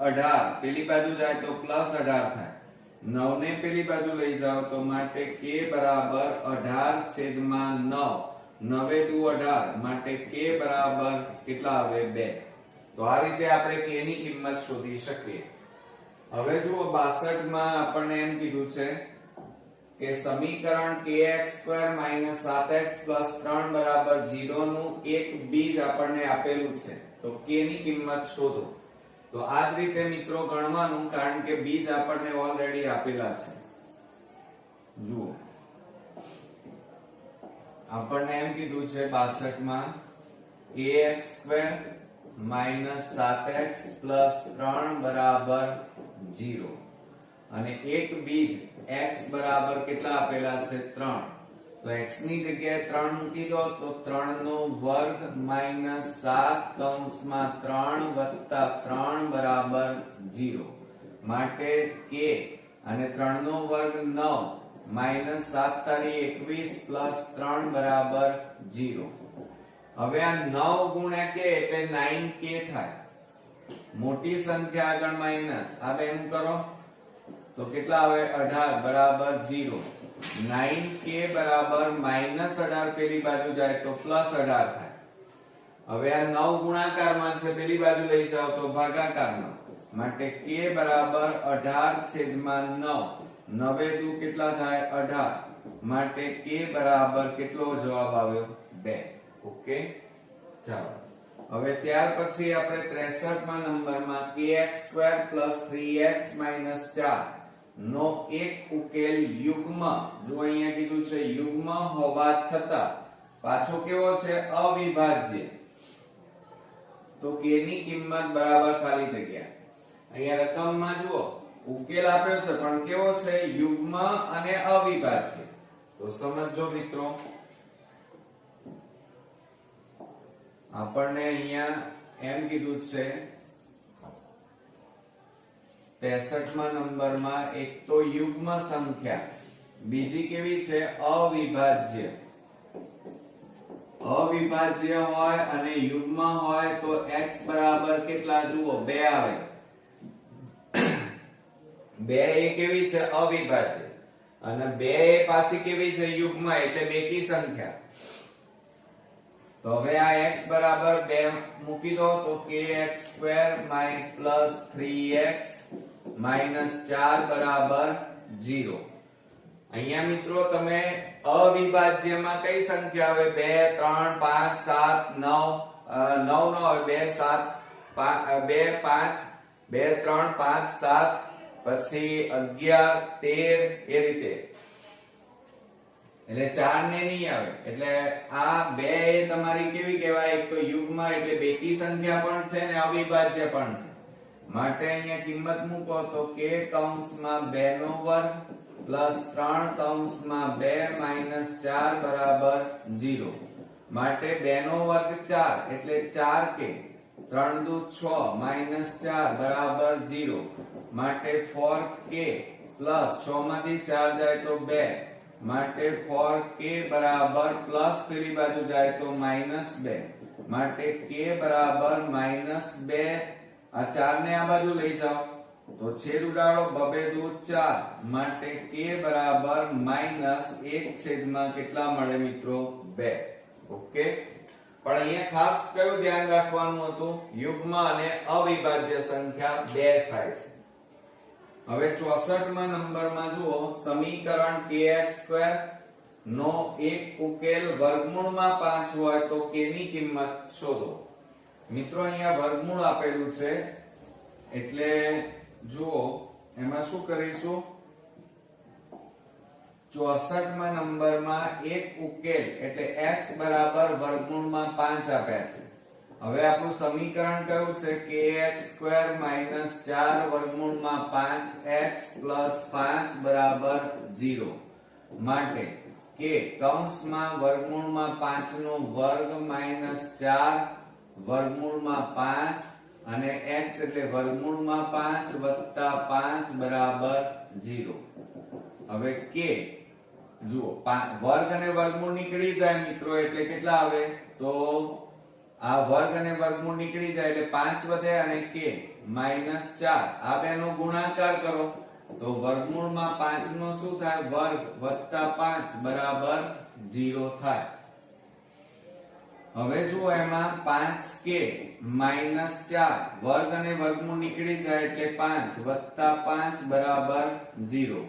18 પેલી બાજુ જાય તો પ્લસ 18 થાય 9 ને પેલી બાજુ લઈ જાઓ તો માટે k બરાબર 18/9 9 દુ 18 માટે k બરાબર કેટલા આવે 2. તો આ રીતે આપણે k ની કિંમત શોધી શકીએ. હવે જુઓ 62 માં આપણને એમ કીધું છે કે સમીકરણ kx² - 7x + 3 બરાબર 0 નું એક બીજ આપણને આપેલું છે તો k ની કિંમત શોધો. તો આ જ રીતે મિત્રો ગણવાનું કારણ કે બીજ આપણને ઓલરેડી આપેલા છે. જુઓ આપણને એમ કીધું છે 62 માં kx² - 7x + 3 બરાબર 0 અને એક બીજ x બરાબર કેટલા આપેલા છે 3 તો x ની જગ્યાએ 3 મૂકી દો તો 3 નો વર્ગ - 7/3 + 3 બરાબર 0 માટે k અને 3 નો વર્ગ 9 - 7 તારી 21 પ્લસ 3 બરાબર 0. હવે આ 9 ગુણ્યા k એટલે 9k થાય મોટી સંખ્યા આગળ માઈનસ આ બેનું કરો તો કેટલા આવે 18 બરાબર 0. 9k બરાબર -18 પેલી બાજુ જાય તો +18 થાય. હવે આ 9 ગુણાકારમાં છે પેલી બાજુ લઈ જાઓ તો ભાગાકારમાં માટે k બરાબર 18/9 9 દુ કેટલા થાય 18 માટે k બરાબર કેટલો જવાબ આવ્યો 2. ઓકે ચાલો હવે ત્યાર પછી આપણે 63 નંબરમાં kx² + 3x - 4 નો એક ઉકેલ યુગ્મ જો અહીંયા કીધું છે યુગ્મ હોવા છતાં પાછો કેવો છે અવિભાજ્ય તો k ની કિંમત બરાબર ખાલી જગ્યા. અહીંયા રકમમાં જુઓ ઉકેલ આપ્યો છે પણ કેવો છે યુગ્મ અને અવિભાજ્ય. તો સમજો મિત્રો આપણને અહીંયા એમ કીધું છે 63 નંબરમાં એક તો યુગ્મ સંખ્યા બીજી કેવી છે અવિભાજ્ય. અવિભાજ્ય હોય અને યુગ્મ હોય તો x બરાબર કેટલા જુઓ 2 આવે 2 એ કેવી છે અવિભાજ્ય અને 2 એ પાછી કેવી છે યુગ્મ એટલે બેકી સંખ્યા. તો હવે આ x બરાબર 2 મૂકી દો તો kx² + 3x - 4 બરાબર 0. અહીંયા મિત્રો તમે અવિભાજ્યમાં કઈ સંખ્યા આવે 2 3 5 7 9 9 નો આવે 2 7 2 5 2 3 5 7 પછી 11 13 એ રીતે એટલે 4 ને નહીં આવે. એટલે આ બે એ તમારી કેવી કહેવાય? એક તો યુગ્મ એટલે બેકી સંખ્યા પણ છે ને અવિભાજ્ય પણ છે. માટે અહીંયા કિંમત મૂકો તો k કૌંસમાં 2 નો વર્ગ પ્લસ 3 કૌંસમાં 2 માઈનસ 4 બરાબર 0. માટે 2 નો વર્ગ 4 એટલે 4k 3 દુ 6 માઈનસ 4 બરાબર 0. માટે 4k પ્લસ 6 માંથી 4 જાય તો 2 માટે 4k બરાબર પ્લસ પેલી બાજુ જાય તો માઈનસ 2 માટે k બરાબર માઈનસ 2. આ 4 ને આ બાજુ લઈ જાઓ તો છેદ ઉડાડો 2 દુ 4 માટે k બરાબર માઈનસ 1 છેદમાં કેટલા મળે મિત્રો? 2. ઓકે. પણ અહીંયા ખાસ કયું ધ્યાન રાખવાનું હતું? યુગ્મ અને અવિભાજ્ય સંખ્યા 2 થાય છે. હવે 64મા નંબરમાં જુઓ સમીકરણ kx² નો એક ઉકેલ વર્ગમૂળમાં 5 હોય તો k ની કિંમત શોધો. મિત્રો અહીંયા વર્ગમૂળ આપેલું છે એટલે જુઓ એમાં શું કરીશું? 64મા નંબરમાં એક ઉકેલ એટલે x બરાબર વર્ગમૂળમાં 5 આપ્યા છે. હવે આપણું સમીકરણ કયું છે? kx² - 4 વર્ગમૂળમાં 5x પ્લસ 5 બરાબર 0. માટે k કૌંસમાં વર્ગમૂળમાં 5 નો વર્ગ માઈનસ 4 વર્ગમૂળમાં 5 અને x એટલે વર્ગમૂળમાં 5 વત્તા 5 બરાબર 0. હવે k જુઓ વર્ગ અને વર્ગમૂળ નીકળી જાય મિત્રો એટલે કેટલા આવે? તો આ વર્ગ અને વર્ગમૂળ નીકળી જાય એટલે 5 વધે અને k માઈનસ 4 આ બેનો ગુણાકાર કરો તો વર્ગમૂળમાં 5 નો શું થાય? વર્ગ વત્તા 5 બરાબર 0 થાય. હવે જુઓ એમાં 5k માઈનસ 4 વર્ગ અને વર્ગમૂળ નીકળી જાય એટલે 5 વત્તા 5 બરાબર 0.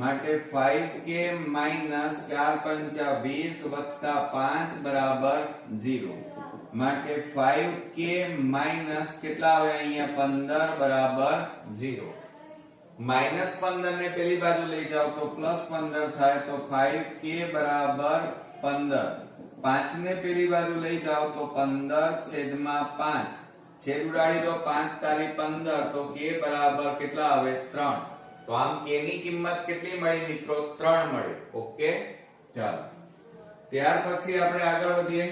માટે 5k માઈનસ 4 પંચા 20 વત્તા 5 બરાબર 0. માટે 5k માઈનસ કેટલા આવે અહીંયા? 15 બરાબર 0. માઈનસ 15 ને પેલી બાજુ લઈ જાઓ તો પ્લસ 15 થાય તો 5k બરાબર 15. 5 ને પેલી બાજુ લઈ જાઓ તો 15 છેદમાં 5 છેદ ઉડાડી દો 5 તારી 15 તો k બરાબર કેટલા આવે? 3. તો આમ k ની કિંમત કેટલી મળી મિત્રો? 3 મળી. ઓકે. ચાલો ત્યાર પછી આપણે આગળ વધીએ.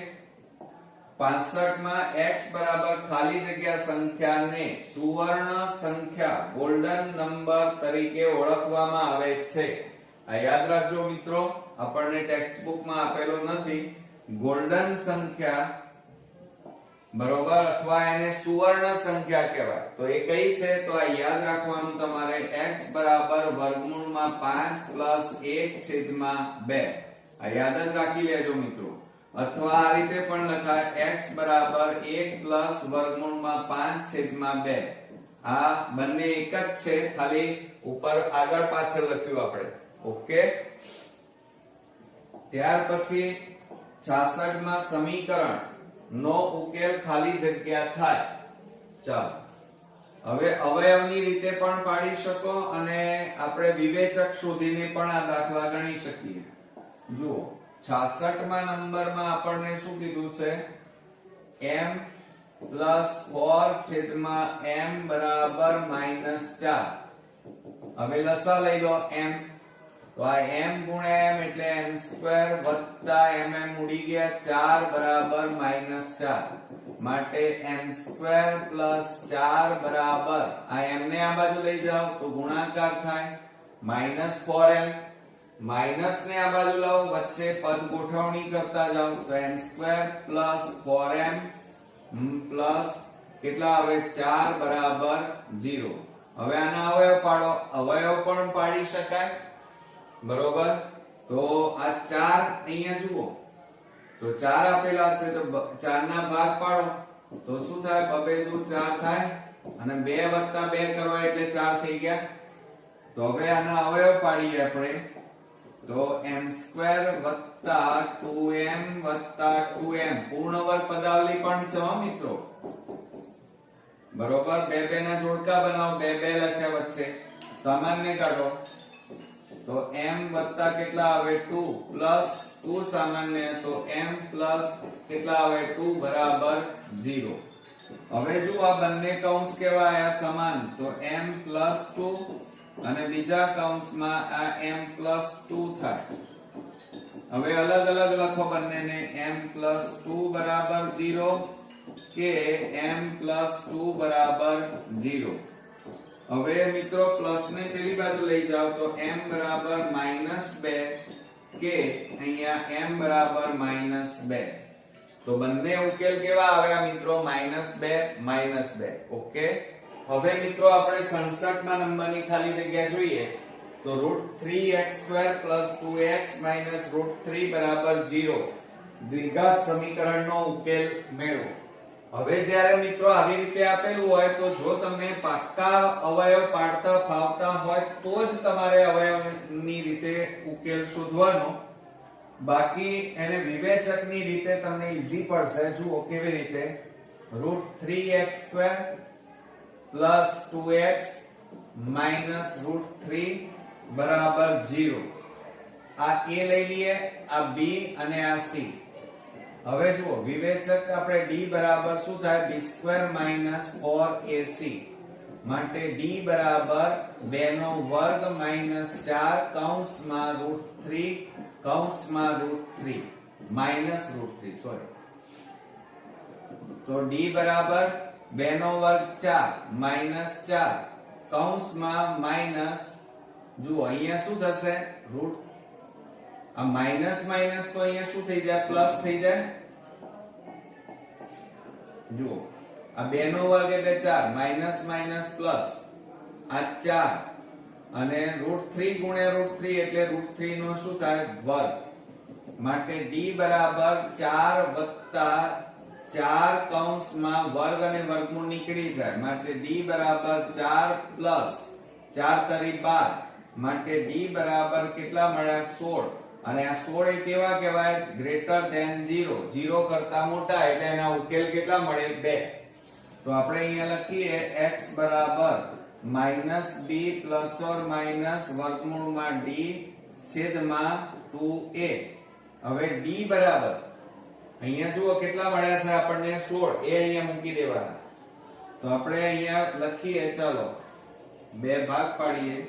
65માં x બરાબર ખાલી જગ્યા સંખ્યાને સુવર્ણ સંખ્યા ગોલ્ડન નંબર તરીકે ઓળખવામાં આવે છે. આ યાદ રાખજો મિત્રો, આપણને ટેક્સ્ટ બુકમાં આપેલો નથી. ગોલ્ડન સંખ્યા બરોબર અથવા એને સુવર્ણ સંખ્યા કહેવાય. તો એ કઈ છે? તો આ યાદ રાખવાનું તમારે x બરાબર વર્ગમૂળમાં 5 પ્લસ 1 છેદમાં 2. આ યાદ જ રાખી લેજો મિત્રો. અથવા આ રીતે પણ લખાય x બરાબર 1 પ્લસ વર્ગમૂળમાં 5 છેદમાં 2. આ બંને એક જ છે, ખાલી ઉપર આગળ પાછળ લખ્યું આપણે. ઓકે. ત્યાર પછી 66માં સમીકરણ નો ઉકેલ ખાલી જગ્યા થાય. ચાલો હવે અવયવની રીતે પણ પાડી શકો અને આપણે વિવેચક શોધીને પણ આ દાખલા ગણી શકીએ. જુઓ 66માં નંબરમાં આપણને શું કીધું છે? m પ્લસ 4 છેદમાં m બરાબર માઈનસ 4. હવે લસા લઈ લો m તો આ m ગુણ્યા m એટલે n સ્ક્વેર વત્તા mm ઉડી ગયા 4 બરાબર માઈનસ 4. માટે m સ્ક્વેર પ્લસ 4 બરાબર આ m ને આ બાજુ લઈ જાઓ તો ગુણાકાર થાય માઈનસ 4m. માઈનસ ને આ બાજુ લાવો વચ્ચે પદ ગોઠવણી કરતા જાઓ તો m square plus 4m plus કેટલા આવે? 4 બરાબર 0. હવે આના અવયવ પાડો. અવયવ પણ પાડી શકાય બરોબર. તો આ 4 અહીંયા જુઓ તો 4 આપેલા છે તો 4 ના ભાગ પાડો તો શું થાય? 2 દુ 4 થાય અને 2 વત્તા 2 કરો એટલે 4 થઈ ગયા. તો હવે આના અવયવ પાડીએ આપણે તો m સ્ક્વેર વત્તા 2m વત્તા 2m પૂર્ણ વર્ગ પદાવલી પણ છે હો મિત્રો બરોબર. 2 2 ના જોડકા બનાવો, 2 2 લખ્યા વચ્ચે સામાન્ય કાઢો તો m વત્તા કેટલા આવે 2 પ્લસ 2 સામાન્ય તો m પ્લસ કેટલા આવે 2 બરાબર 0. હવે જો આ બંને કૌંસ કેવા આયા સમાન તો m પ્લસ 2 અને બીજા કૌંસમાં આ m પ્લસ 2 થાય. હવે અલગ અલગ લખો બંનેને m પ્લસ 2 બરાબર 0 કે m પ્લસ 2 બરાબર 0. હવે મિત્રો પ્લસ ને પેલી બાજુ લઈ જાઓ તો m બરાબર -2 કે અહીંયા m બરાબર -2. તો બંને ઉકેલ કેવા આવ્યા મિત્રો -2 ઓકે. હવે મિત્રો આપણે 67 ના નંબરની ખાલી જગ્યા જોઈએ તો √3x² + 2x - √3 બરાબર 0 દ્વિઘાત સમીકરણનો ઉકેલ મેળવો. હવે જ્યારે મિત્રો આવી રીતે આપેલું હોય તો જો તમને પાક્કા અવયવ પાડતા ફાવતા હોય તો જ તમારે અવયવની રીતે ઉકેલ શોધવાનો. બાકી એને વિવેચકની રીતે તમને ઈઝી પડશે. જુઓ કેવી રીતે √3x² + 2x - √3 બરાબર 0. આ a લઈ લઈએ, આ b અને આ c. હવે જુઓ વિવેચક આપણે d બરાબર શું થાય b² - 4ac માટે d બરાબર 2 નો વર્ગ -4 કૌંસમાં √3 કૌંસમાં √3 -√3 સોરી. તો d બરાબર 2 નો વર્ગ 4 -4 કૌંસમાં માઈનસ. જુઓ અહીંયા શું થશે રૂટ આ માઈનસ માઈનસ તો અહીંયા શું થઈ જાય પ્લસ થઈ જાય. જુઓ આ 2 નો વર્ગ એટલે 4 માઈનસ માઈનસ પ્લસ આ 4 અને √3 ગુણ્યા √3 એટલે √3 નો શું થાય વર્ગ માટે d બરાબર 4 વત્તા 4 કૌંસમાં વર્ગ અને વર્ગમૂળ નીકળી જાય માટે d બરાબર 4 પ્લસ 4 તરી 12 માટે d બરાબર કેટલા મળ્યા 16. અને આ 16 એ કેવા કહેવાય ગ્રેટર ધેન 0 0 કરતા મોટા એટલે એના ઉકેલ કેટલા મળે 2. તો આપણે અહીંયા લખીએ x બરાબર -b ± વર્ગમૂળમાં d છેદમાં 2a. હવે d બરાબર અહીંયા જુઓ કેટલા મળ્યા છે આપણને 16 એ અહીંયા મૂકી દેવાના. તો આપણે અહીંયા લખીએ ચાલો બે ભાગ પાડીએ.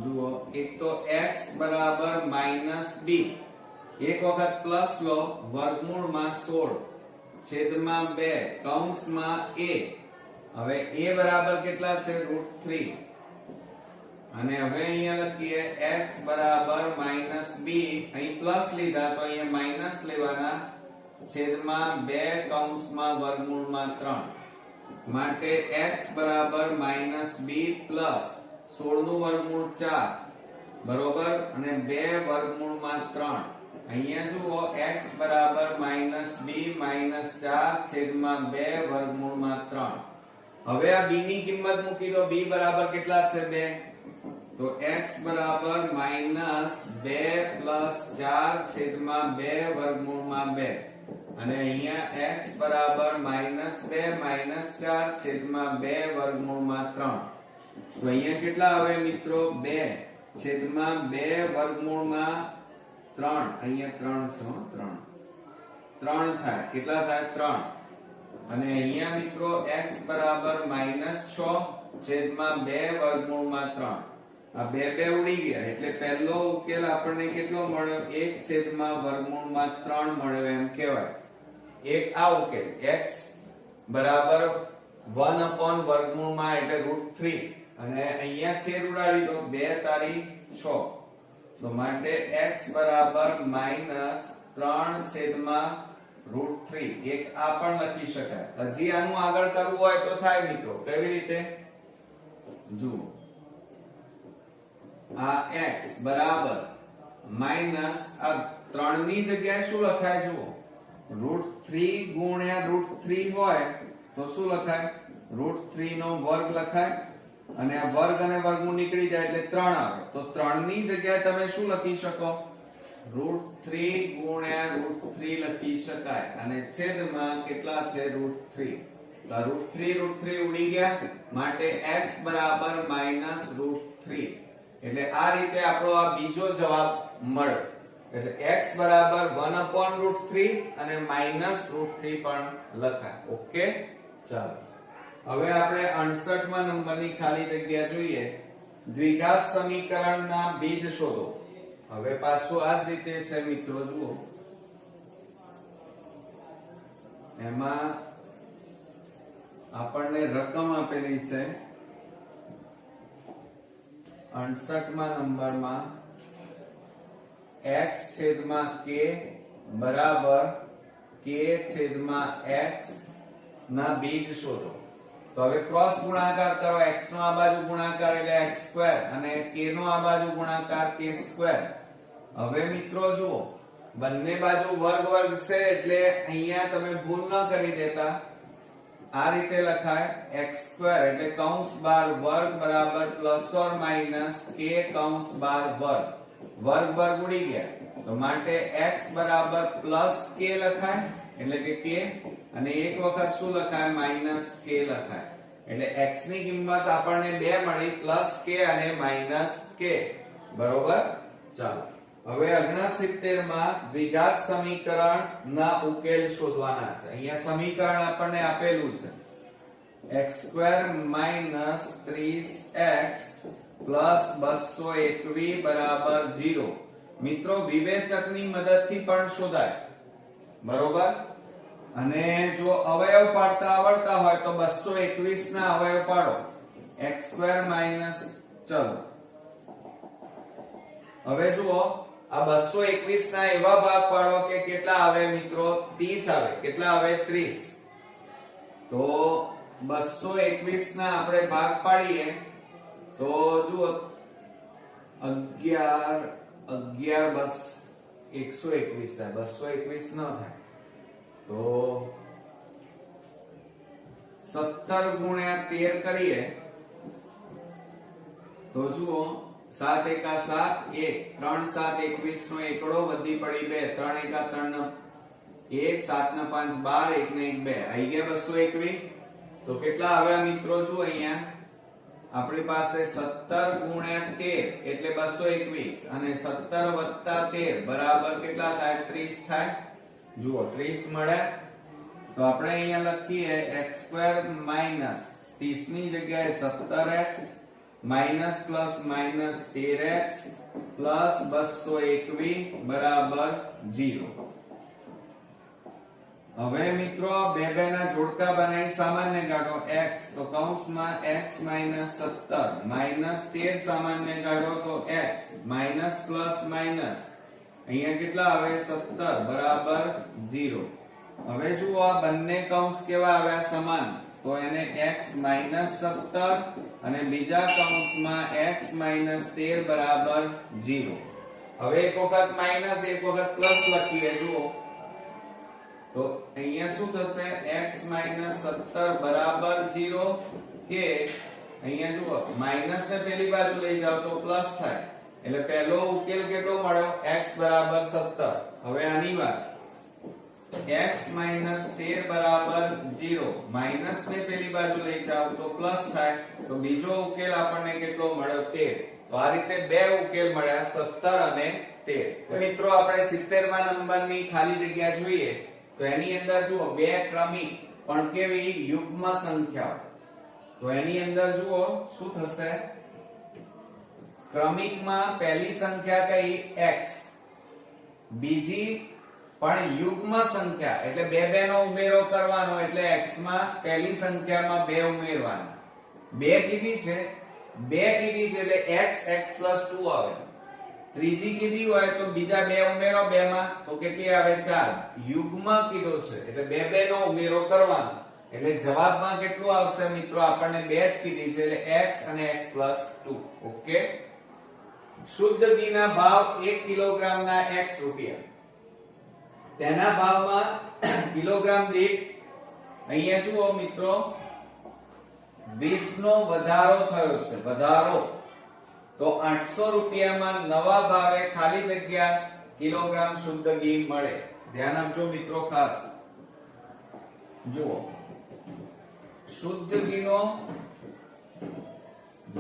જુઓ એક તો x બરાબર -b એક વખત પ્લસ લો વર્ગમૂળમાં 16 છેદમાં 2 કૌંસમાં a. હવે a બરાબર કેટલા છે √3 અને હવે અહીંયા લખીએ x બરાબર -b અહીં પ્લસ લીધા તો અહીંયા માઈનસ લેવાના છેદમાં 2 કૌંસમાં વર્ગમૂળમાં 3 માટે x બરાબર -b પ્લસ 16 નું વર્ગમૂળ 4 બરોબર અને 2 વર્ગમૂળમાં 3. અહીંયા જુઓ x બરાબર -b - 4 છેદમાં 2 વર્ગમૂળમાં 3. હવે આ b ની કિંમત મૂકી દો. b બરાબર કેટલા છે 2 તો x બરાબર -2 + 4 છેદમાં 2 વર્ગમૂળમાં 2 અને અહીંયા x બરાબર -2 - 4 છેદમાં 2 વર્ગમૂળમાં 3. તો અહીંયા કેટલા આવે મિત્રો 2 છેદમાં 2 વર્ગમૂળમાં 3 અહીંયા 3 છે 3 થાય કેટલા થાય 3 અને અહીંયા મિત્રો x બરાબર -6 છેદમાં 2 વર્ગમૂળમાં 3. આ 2 ઉડી ગયા એટલે પહેલો ઉકેલ આપણને કેટલો મળ્યો 1 છેદમાં વર્ગમૂળમાં 3 મળ્યો એમ કહેવાય. એક આ ઉકેલ x બરાબર 1 વર્ગમૂળમાં એટલે √3 અને અહીંયા છેદ ઉડાડી દો 2 તારી 6 તો માટે x બરાબર -3 છેદમાં √3. એક આ પણ લખી શકાય. હજી આનું આગળ કરવું હોય તો થાય મિત્રો. કેવી રીતે જુઓ આ x બરાબર માઈનસ આ 3 ની જગ્યાએ શું લખાય જુઓ √3 ગુણ્યા √3 હોય તો શું લખાય √3 નો વર્ગ લખાય અને આ વર્ગ અને વર્ગમૂળ નીકળી જાય એટલે 3 આવે. તો 3 ની જગ્યાએ તમે શું લખી શકો √3 ગુણ્યા √3 લખી શકાય અને છેદમાં કેટલા છે √3 √3 ઉડી ગયા, માટે x બરાબર -√3. એટલે આ રીતે આપણો આ બીજો જવાબ મળે. એટલે x બરાબર 1/√3 અને -√3 પણ લખાય. ઓકે, ચાલો હવે આપણે 68મા નંબરની ખાલી જગ્યા જોઈએ. દ્વિઘાત સમીકરણના બીજ શોધો. હવે પાછું આ જ રીતે છે મિત્રો, જુઓ એમાં આપણને રકમ આપેલી છે 68મા નંબરમાં x છેદમાં k બરાબર k છેદમાં x ના બીજ શોધો. તો હવે ક્રોસ ગુણાકાર કરો. x નો આ બાજુ ગુણાકાર એટલે x² અને k નો આ બાજુ ગુણાકાર k². હવે મિત્રો જુઓ બંને બાજુ વર્ગ વર્ગ છે એટલે અહીંયા તમે ભૂલ ન કરી દેતા. આ રીતે લખાય x² એટલે કૌંસ બાર વર્ગ બરાબર ± k કૌંસ બાર વર્ગ. વર્ગ વર્ગ ઉડી ગયા તો માટે x બરાબર +k લખાય એટલે કે k, અને એક વખત શું લખાય -k લખાય. એટલે x ની કિંમત આપણને બે મળી, +k અને -k. બરોબર. ચાલો હવે 69 માં દ્વિઘાત સમીકરણ ના ઉકેલ શોધવાના છે. અહીંયા સમીકરણ આપણને આપેલું છે x² - 30x + 221 બરાબર 0. મિત્રો વિવેચકની મદદથી પણ શોધાય. બરોબર. અને જો અવયવ પાડતા આવડતા હોય તો 221 ના અવયવ પાડો. x² - ચલો હવે જુઓ આ 221 ના એવા ભાગ પાડો કે કેટલા આવે મિત્રો? 30 આવે. કેટલા આવે? 30. તો 221 ના આપણે ભાગ પાડીએ તો જુઓ 11 બસ 121 થાય. 221 ન થાય તો 17 ગુણ્યા 13 કરીએ તો જુઓ 7 એકા 7 1 3 7 21 નો એકડો વધી પડી 2 3 એકા 3 નો 1 7 ના 5 12 1 ને 1 2 આવી ગયા 221. તો કેટલા આવ્યા મિત્રો? જુઓ અહીંયા આપણી પાસે 17 ગુણ્યા 13 એટલે 221 અને 17 વત્તા 13 બરાબર કેટલા થાય? 30 થાય. જુઓ 30 મળે. તો આપણે અહીંયા લખીએ x² - 30 ની જગ્યાએ 17x minus plus minus 13x plus 221 બરાબર 0. હવે મિત્રો બે ના જોડકા બનાવી સામાન્ય કાઢો x તો કૌંસમાં x - 17 માઇનસ 13 સામાન્ય કાઢો તો x માઇનસ પ્લસ માઇનસ અહીંયા કેટલા આવે? 17 બરાબર 0. હવે જુઓ આ બંને કૌંસ કેવા આવ્યા? સમાન. તો એને x - 17 અને બીજા કૌંસમાં x - 13 બરાબર 0. હવે એક વખત માઈનસ એક વખત પ્લસ લખીએ. જુઓ તો અહીંયા શું થશે? x - 17 બરાબર 0 કે અહીંયા જુઓ માઈનસ ને પેલી બાજુ લઈ જાવ તો પ્લસ થાય. એટલે પહેલો ઉકેલ કેટલો મળ્યો? x બરાબર 17. હવે આની વાત x - 13 બરાબર 0 માઈનસ ને પેલી બાજુ લઈ જાવ તો પ્લસ થાય. તો બીજો ઉકેલ આપણને કેટલો મળ્યો? 13. તો આ રીતે બે ઉકેલ મળ્યા 17 અને 13. મિત્રો આપણે 70મા નંબરની ખાલી જગ્યા જોઈએ તો એની અંદર જુઓ બે ક્રમિક પણ કેવી યુગ્મ સંખ્યાઓ. તો એની અંદર જુઓ શું થશે? ક્રમિકમાં પહેલી સંખ્યા કઈ? x. બીજી પણ યુગ્મ સંખ્યા એટલે બે નો ઉમેરો કરવાનો એટલે x માં પહેલી સંખ્યામાં 2 ઉમેરવાના. 2 કીધી છે એટલે x x + 2 આવે. ત્રીજી કીધી હોય તો બીજા 2 ઉમેરો 2 માં તો કેટલી આવે? 4. યુગ્મ કીધો છે એટલે બે નો ઉમેરો કરવાનો એટલે જવાબમાં કેટલું આવશે મિત્રો? આપણને 2 જ કીધી છે એટલે x અને x + 2. ઓકે. શુદ્ધ ઘીના ભાવ 1 કિલોગ્રામ ના x રૂપિયા. તેના ભાવમાં કિલોગ્રામ દીઠ અહીંયા જુઓ મિત્રો 20 નો વધારો થયો છે. વધારો તો 800 રૂપિયામાં નવા ભાવે ખાલી જગ્યા કિલોગ્રામ શુદ્ધ ઘી મળે. ધ્યાન આપજો મિત્રો ખાસ. જુઓ શુદ્ધ ઘીનો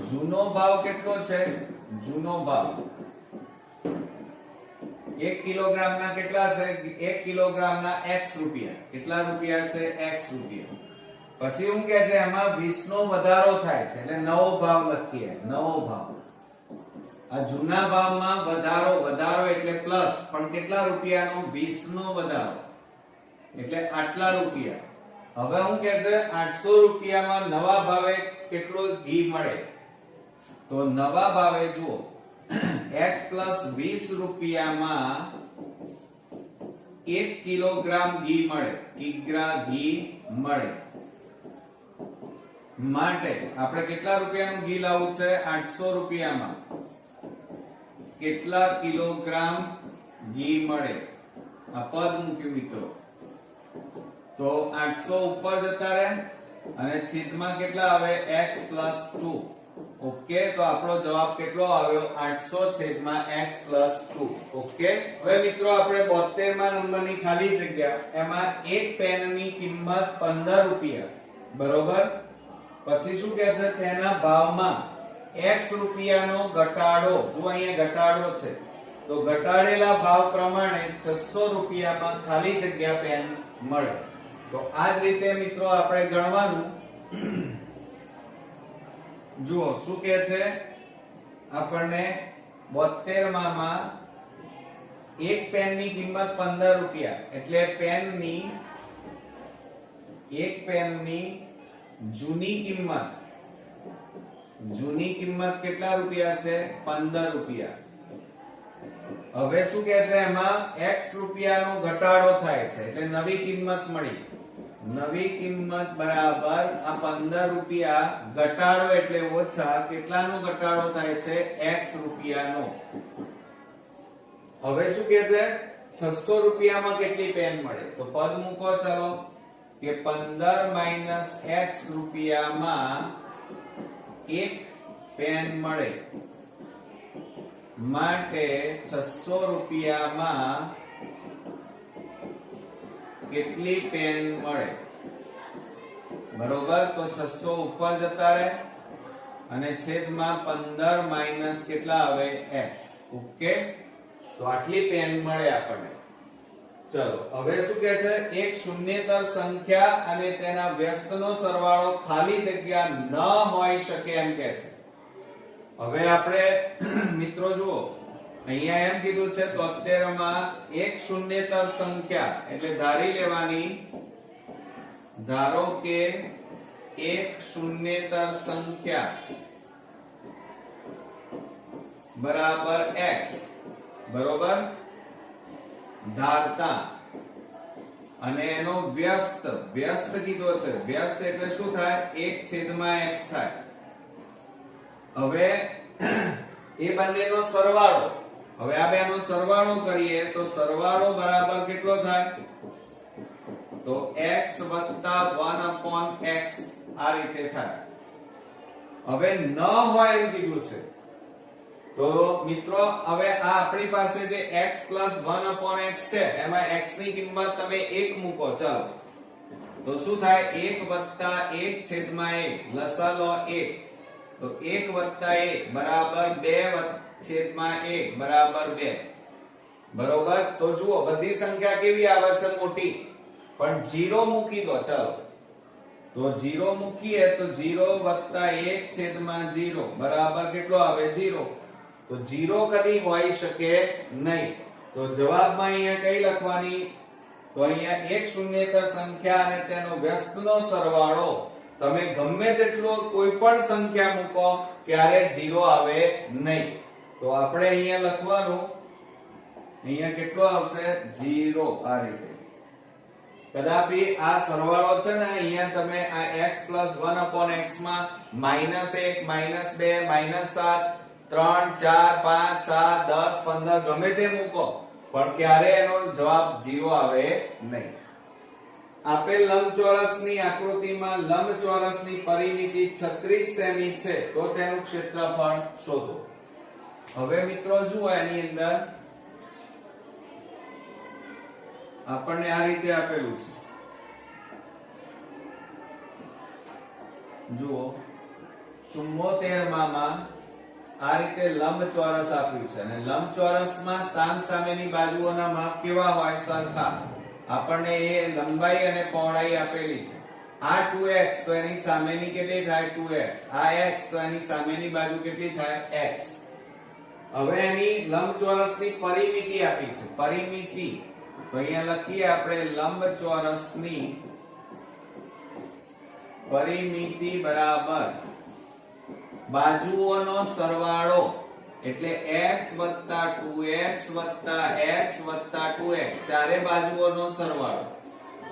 જૂનો ભાવ કેટલો છે? જૂનો ભાવ 1 કિલોગ્રામ ના કેટલા છે? 1 કિલોગ્રામ ના x રૂપિયા. કેટલા રૂપિયા છે? x રૂપિયા. પછી હું કહે છે એમાં 20 નો વધારો થાય છે એટલે નવો ભાવ લખીએ. નવો ભાવ આ જૂના ભાવમાં વધારો એટલે પ્લસ, પણ કેટલા રૂપિયાનો? 20 નો વધારો એટલે આટલા રૂપિયા. હવે હું કહે છે 800 રૂપિયામાં નવા ભાવે કેટલું ઘી મળે? તો નવા ભાવે જુઓ x પ્લસ 20 રૂપિયામાં 1 કિલોગ્રામ ઘી મળે. કિગ્રા ઘી મળે. માટે આપણે કેટલા રૂપિયાનું ઘી લાવવું છે? 800 રૂપિયામાં કેટલા કિલોગ્રામ ઘી મળે? આ પદ મૂક્યું મિત્રો. તો 800 ઉપર જતા રહે અને છેદમાં કેટલા આવે? x plus 2. ઓકે, તો આપણો જવાબ કેટલો આવ્યો? 800 છેદમાં x પ્લસ 2. ઓકે, હવે મિત્રો આપણે 72 નંબરની ખાલી જગ્યા એમાં એક પેનની કિંમત 15 રૂપિયા બરોબર. પછી શું કહે છે? તેના ભાવમાં x રૂપિયાનો ઘટાડો. જો અહીંયા ઘટાડો છે તો ઘટાડેલા ભાવ પ્રમાણે 600 રૂપિયામાં ખાલી જગ્યા પેન મળે. તો આ જ રીતે મિત્રો આપણે ગણવાનું. જુઓ શું કહે છે આપણને 72 માં એક પેનની કિંમત 15 રૂપિયા એટલે એક પેનની જૂની કિંમત કેટલા રૂપિયા છે? 15 રૂપિયા. હવે શું કહે છે એમાં x રૂપિયાનો ઘટાડો થાય છે એટલે નવી કિંમત મળી. નવી કિંમત બરાબર આ 15 રૂપિયા ઘટાડો એટલે ઓછા. કેટલાનો ઘટાડો થાય છે? x રૂપિયાનો. હવે શું કહે છે? 600 રૂપિયામાં કેટલી પેન મળે? તો પદ મૂકો ચાલો કે 15 - x રૂપિયામાં એક પેન મળે. માટે 600 રૂપિયામાં કેટલી પેન મળે? બરોબર, તો 600 ઉપર જતા રહે અને છેદમાં 15 માઈનસ કેટલા આવે? x. ઓકે, તો આટલી પેન મળે આપણને. ચલો હવે શું કહે છે? એક શૂન્યેતર સંખ્યા અને તેના વ્યસ્તનો સરવાળો ખાલી જગ્યા ન હોઈ શકે એમ કહે છે. હવે આપણે મિત્રો જુઓ અહીંયા એમ કીધું છે 73 માં એક શૂન્યેતર સંખ્યા એટલે ધારી લેવાની. ધારો કે એક શૂન્યેતર સંખ્યા બરાબર x બરોબર ધારતા અને એનો વ્યસ્ત કીધો છે. વ્યસ્ત એટલે શું થાય? 1/x થાય. હવે એ બંનેનો સરવાળો. હવે આ બેનો સરવાળો કરીએ તો સરવાળો બરાબર કેટલો થાય? તો x + 1/x આ રીતે થાય. હવે ન હોય એમ કીધું છે તો મિત્રો હવે આ આપણી પાસે જે x + 1/x છે એમાં x ની કિંમત તમે 1 મૂકો. ચાલો તો શું થાય? 1 + 1/1 લસા લો 1 તો 1 + 1 બરાબર 2/1 બરાબર 2. બરોબર, તો જુઓ બધી સંખ્યા કેવી આવે છે? મોટી. પણ 0 મૂકી દો. ચાલો તો 0 મૂકીએ તો 0 + 1/0 બરાબર કેટલો આવે? 0. તો 0 કદી હોઈ શકે નહીં. તો જવાબમાં અહીંયા કઈ લખવાની? તો અહીંયા એક શૂન્યેતર સંખ્યા અને તેનો વ્યસ્તનો સરવાળો. તમે ગમે તેટલો કોઈ પણ સંખ્યા મૂકો ક્યારે 0 આવે નહીં. તો આપણે અહીંયા લખવાનું. અહીંયા કેટલો આવશે? 0 આ રીતે. કદાપી આ સરવાળો છે ને અહીંયા તમે આ x + 1/x માં -1 -2 -7 3 4 5 7 10 15 ગમે તે મૂકો પણ ક્યારે એનો જવાબ 0 આવે નહીં. આપેલ લંબચોરસની આકૃતિમાં લંબચોરસની પરિમિતિ 36 સેમી છે તો તેનું ક્ષેત્રફળ શોધો. હવે મિત્રો જુઓ એની અંદર આપણને આ રીતે આપેલું છે. જુઓ 74 માં આ રીતે લંબચોરસ આપ્યું છે અને લંબચોરસમાં સામસામેની બાજુઓના માપ કેવા હોય? સરખા. આપણને એ લંબાઈ અને પહોળાઈ આપેલી છે. આ 2x તો એની સામેની કેટલી થાય? 2x. આ x તો એની સામેની બાજુ કેટલી થાય? x. હવે એની લંબચોરસની પરિમિતિ આપી છે. પરિમિતિ તો અહીંયા લખીએ આપણે લંબચોરસની પરિમિતિ બરાબર બાજુઓનો સરવાળો એટલે x + 2x + x + 2x ચારે બાજુઓનો સરવાળો.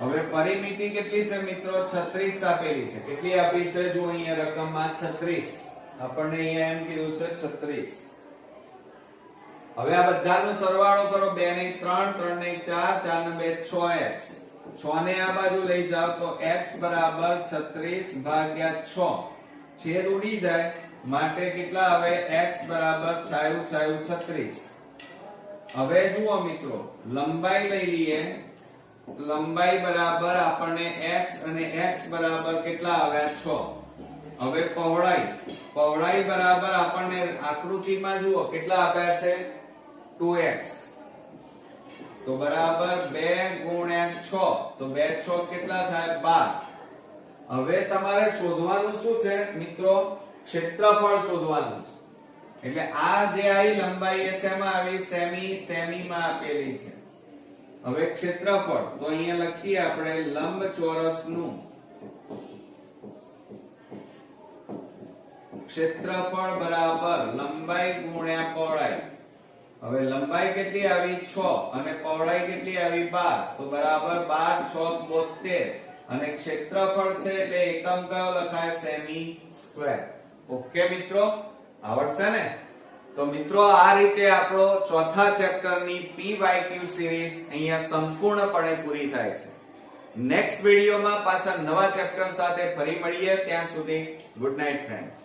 હવે પરિમિતિ કેટલી છે મિત્રો? 36 આપેલી છે. કેટલી આપી છે? જો અહીંયા રકમમાં 36. આપણને અહીંયા એમ કીધું છે 36. હવે આ બધાનો સરવાળો કરો. 2 ને 3, 3 ને 4, 4 ને 2 6x. 6 ને આ બાજુ લઈ જાઓ તો x બરાબર 36 ભાગ્યા 6. છેદ ઉડી જાય માટે કેટલા આવે? x બરાબર છાયું છાયું 36. હવે જુઓ મિત્રો લંબાઈ લઈ લઈએ. લંબાઈ બરાબર આપણને x અને x બરાબર કેટલા આવ્યા? 6. હવે પહોળાઈ બરાબર આપણને આકૃતિમાં જુઓ કેટલા આપ્યા છે? 2x. તો બરાબર 2 × 6 તો 2 6 કેટલા થાય? 12. હવે તમારે શોધવાનું શું છે મિત્રો? ક્ષેત્રફળ શોધવાનું છે. એટલે આ જે આવી લંબાઈ એ શેમાં આવી? સેમીમાં આપેલી છે. હવે ક્ષેત્રફળ તો અહીંયા લખીએ આપણે લંબચોરસનું ક્ષેત્રફળ બરાબર લંબાઈ ગુણ્યા પહોળાઈ. હવે લંબાઈ કેટલી આવી? 6 અને પહોળાઈ કેટલી આવી? 12. તો બરાબર 12 6 72 અને ક્ષેત્રફળ છે એટલે એકમ કયો લખાય? Semi square. ઓકે મિત્રો, આવડશે ને? તો મિત્રો આ રીતે આપણો ચોથા ચેપ્ટરની PYQ સિરીઝ અહીંયા સંપૂર્ણપણે પૂરી થાય છે. નેક્સ્ટ વિડિયોમાં પાછા નવા ચેપ્ટર સાથે ફરી મળીએ. ત્યાં સુધી ગુડ નાઇટ ફ્રેન્ડ્સ.